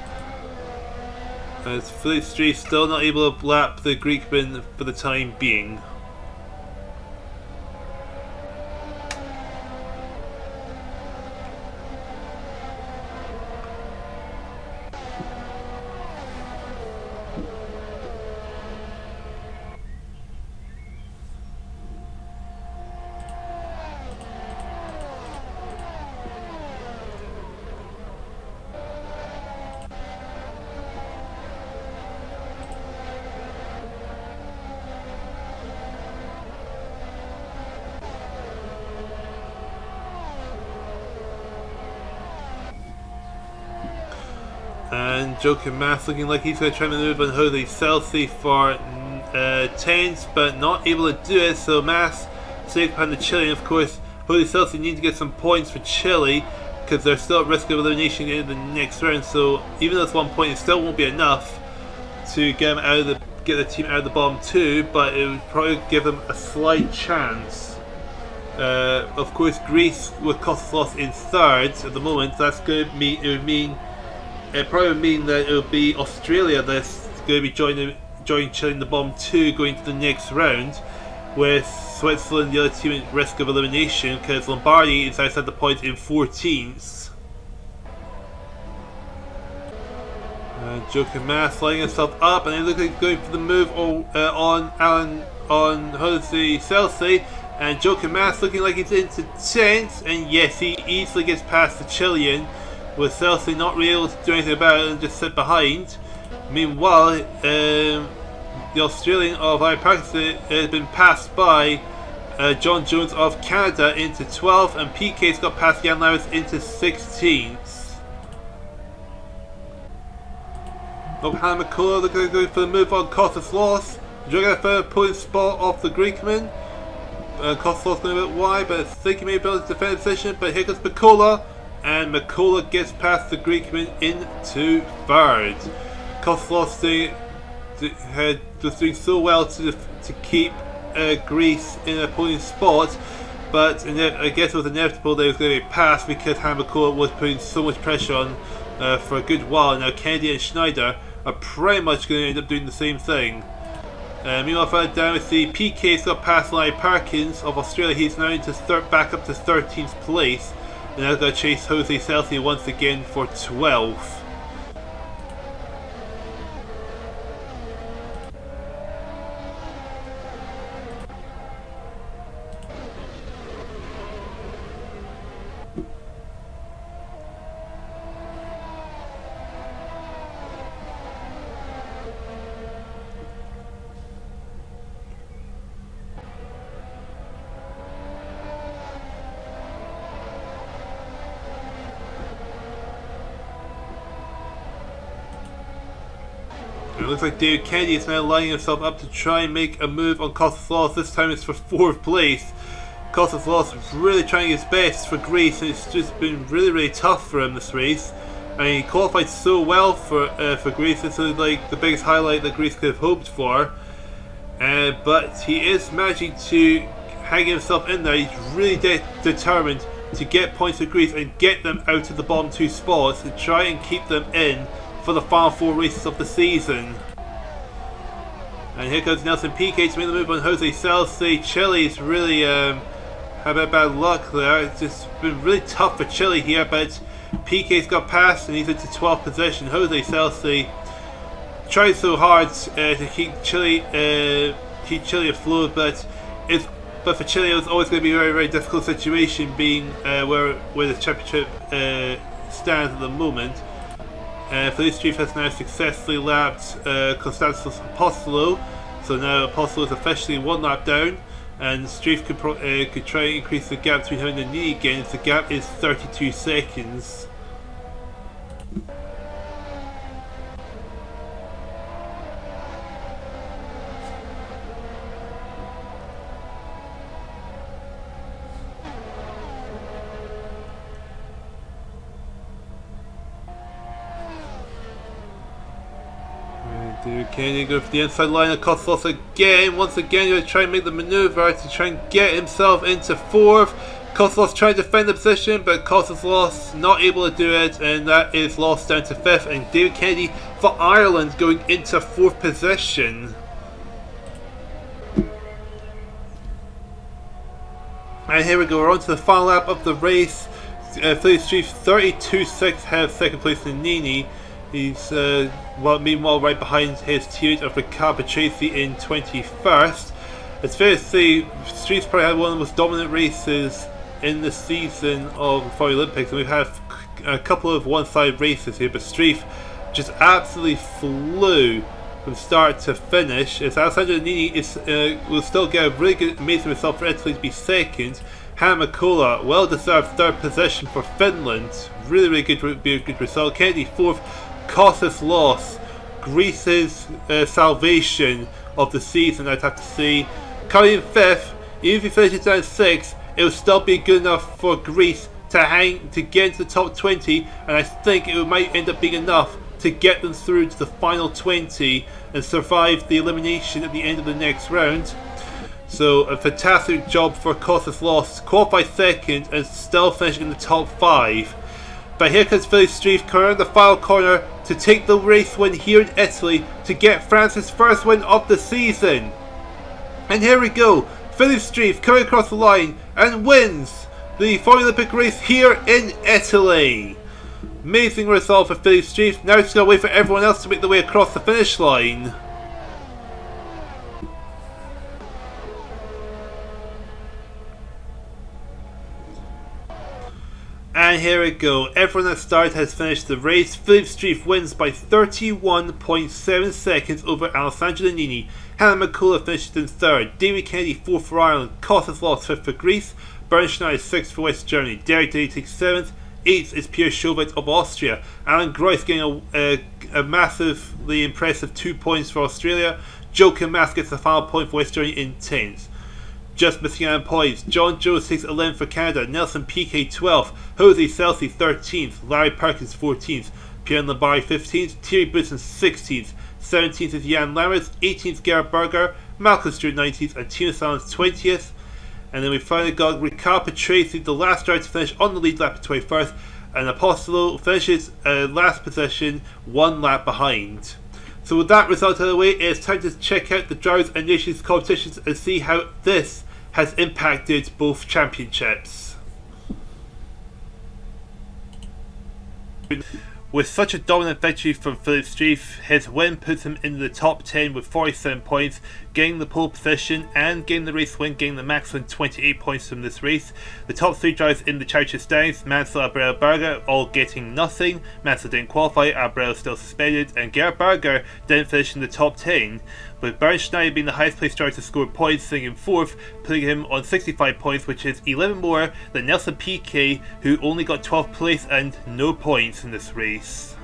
As Philippe Street still not able to lap the Greekman for the time being. And Jochen Mass looking like he's going to try to move on Jose Celsi for 10s, but not able to do it. So Mass saves behind the Chilean. Of course, Jose Celsi needs to get some points for Chile because they're still at risk of elimination in the next round. So even though it's 1 point, it still won't be enough to get them out of get the team out of the bottom 2, but it would probably give them a slight chance. Of course, Greece with Kostas in 3rd at the moment. That's going to mean. It probably would mean that it would be Australia that's going to be joining Chile in the bottom 2 going to the next round, with Switzerland the other team at risk of elimination because Lombardi is outside the point in 14th. Jochen Mass lining himself up, and he looks like going for the move on Jose Celsi, and Jochen Mass looking like he's into 10th, and yes, he easily gets past the Chilean, with Celsi not really able to do anything about it and just sit behind. Meanwhile, the Australian of Pakistan has been passed by John Jones of Canada into 12th, and PK's got past Jan Lewis into 16th. Hannah McCullough looking to go for the move on Kostas loss. Dragging a third point spot off the Greekman. Kostas loss going a bit wide, but I think he may be able to defend the position. But here comes McCullough, and McCullough gets past the Greekman into 3rd. Kostas loss was doing so well to keep Greece in a podium spot, but I guess it was inevitable that it was going to be passed because Hannah McCullough was putting so much pressure on for a good while. Now Kennedy and Schneider are pretty much going to end up doing the same thing. Meanwhile, further down we see PK's got past Larry Parkins of Australia. He's now into back up to 13th place, and now going to chase Jose Celsi once again for 12th. It looks like David Kennedy is now lining himself up to try and make a move on Kostas Loss. This time it's for 4th place. Kostas Loss is really trying his best for Greece, and it's just been really tough for him this race. And he qualified so well for Greece. This is like the biggest highlight that Greece could have hoped for. But he is managing to hang himself in there. He's really determined to get points for Greece and get them out of the bottom 2 spots and try and keep them in for the final 4 races of the season. And here comes Nelson Piquet to make the move on Jose Celsi. Chile's really had a bit of bad luck there. It's just been really tough for Chile here, but Piquet's got past and he's into 12th position. Jose Celsi tried so hard to keep Chile afloat, but for Chile it was always going to be a very difficult situation, being where the championship stands at the moment. Felice Streif has now successfully lapped Konstantinos Apostolou, so now Apostolou is officially 1 lap down, and Streif could try and increase the gap between him and Nini again. The gap is 32 seconds. Kennedy go for the inside line of Koslos again. Once again, going to try and make the maneuver to try and get himself into fourth. Koslos trying to defend the position, but Koslos not able to do it, and that is lost down to fifth. And David Kennedy for Ireland going into fourth position. And here we go, we're on to the final lap of the race. Philly Street 32.6 has second place in Nini. He's meanwhile right behind his teammate of Ricardo Tracy in 21st. It's fair to say Street's probably had one of the most dominant races in the season of the Formulalympics, and we've had a couple of one-side races here, but Street just absolutely flew from start to finish. As Alessandro Nini will still get a really good, amazing result for Italy to be second. Hanna Makola, well-deserved third position for Finland. Really good, be a good result. Kennedy fourth. Kostas loss. Greece's salvation of the season, I'd have to say. Coming in fifth, even if he finishes down sixth, it will still be good enough for Greece to get into the top 20, and I think it might end up being enough to get them through to the final 20 and survive the elimination at the end of the next round. So a fantastic job for Kostas Loss, qualified second and still finishing in the top 5. But here comes Philly Street corner the final corner to take the race win here in Italy to get France's first win of the season. And here we go, Philly Street coming across the line and wins the Formulalympic race here in Italy. Amazing result for Philly Street. Now it's going to wait for everyone else to make their way across the finish line. And here we go, everyone that started has finished the race. Philip Street wins by 31.7 seconds over Alessandro Nini. Hanna Makola finishes in third. David Kennedy fourth for Ireland. Kostas lost fifth for Greece. Bernstein is sixth for West Germany. Derek Day takes seventh. Eighth is Pierre Schowitz of Austria. Alan Grois getting a massively impressive 2 points for Australia. Joachim Mass gets the final point for West Germany in 10th. Just missing out on points, John Jones takes 11th for Canada, Nelson Piquet 12th, Jose Celsi 13th, Larry Perkins 14th, Pierre Lambari 15th, Thierry Boutsen 16th, 17th is Jan Lammers, 18th Gerhard Berger, Malcolm Stewart 19th, and Tina Salons 20th. And then we finally got Ricardo Tracy, the last driver to finish on the lead lap at 21st, and Apostolo finishes last position, 1 lap behind. So with that result out of the way, it's time to check out the Drivers and Nations competitions and see how this has impacted both championships. With such a dominant victory from Philip Street, his win puts him in the top 10 with 47 points, getting the pole position and getting the race win, getting the maximum 28 points from this race. The top 3 drivers in the championship standings, Mansell, Alboreto, Berger, all getting nothing. Mansell didn't qualify, Alboreto still suspended, and Gerhard Berger didn't finish in the top 10. With Bernstein being the highest placed driver to score points, sitting in 4th, putting him on 65 points, which is 11 more than Nelson Piquet, who only got 12th place and no points in this race.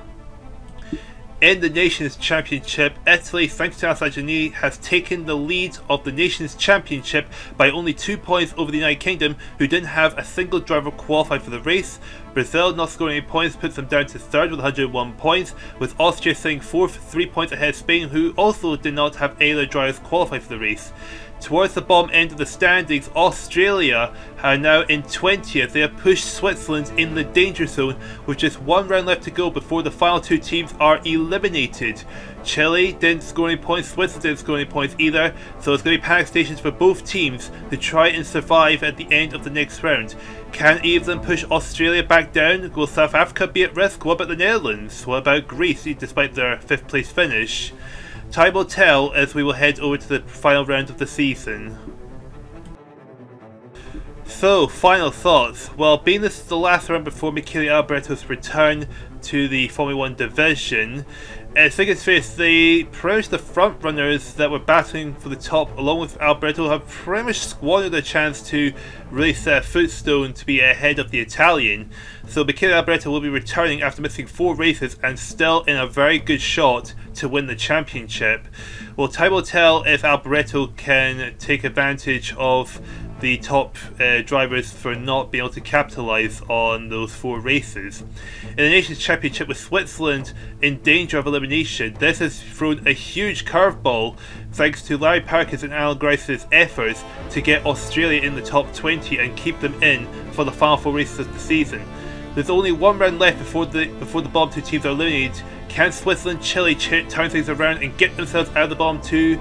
In the Nations Championship, Italy, thanks to Alessandro Nini, has taken the lead of the Nations Championship by only 2 points over the United Kingdom, who didn't have a single driver qualified for the race. Brazil, not scoring any points, puts them down to 3rd with 101 points, with Austria sitting 4th, 3 points ahead of Spain, who also did not have any other drivers qualified for the race. Towards the bottom end of the standings, Australia are now in 20th. They have pushed Switzerland in the danger zone with just 1 round left to go before the final 2 teams are eliminated. Chile didn't score any points, Switzerland didn't score any points either, so it's going to be panic stations for both teams to try and survive at the end of the next round. Can either of them push Australia back down? Will South Africa be at risk? What about the Netherlands? What about Greece, despite their 5th place finish? Time will tell as we will head over to the final round of the season. So, final thoughts. Well, being this is the last round before Michele Alboreto's return to the Formula 1 division, I think it's fair to say pretty much the front runners that were battling for the top along with Alboreto have pretty much squandered their chance to really set a footstone to be ahead of the Italian. So Michele Alboreto will be returning after missing 4 races and still in a very good shot to win the championship. Well, time will tell if Alboreto can take advantage of the top drivers for not being able to capitalise on those 4 races. In the Nations Championship Championship with Switzerland in danger of elimination. This has thrown a huge curveball thanks to Larry Parker's and Alan Grice's efforts to get Australia in the top 20 and keep them in for the final 4 races of the season. There's only one round left before the bottom 2 teams are eliminated. Can Switzerland, Chile turn things around and get themselves out of the bottom 2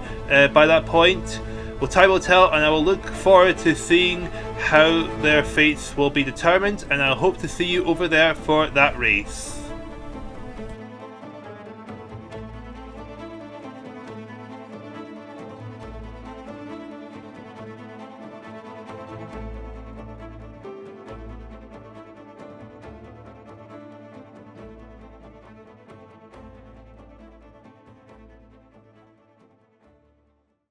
by that point? Well, time will tell, and I will look forward to seeing how their fates will be determined, and I hope to see you over there for that race.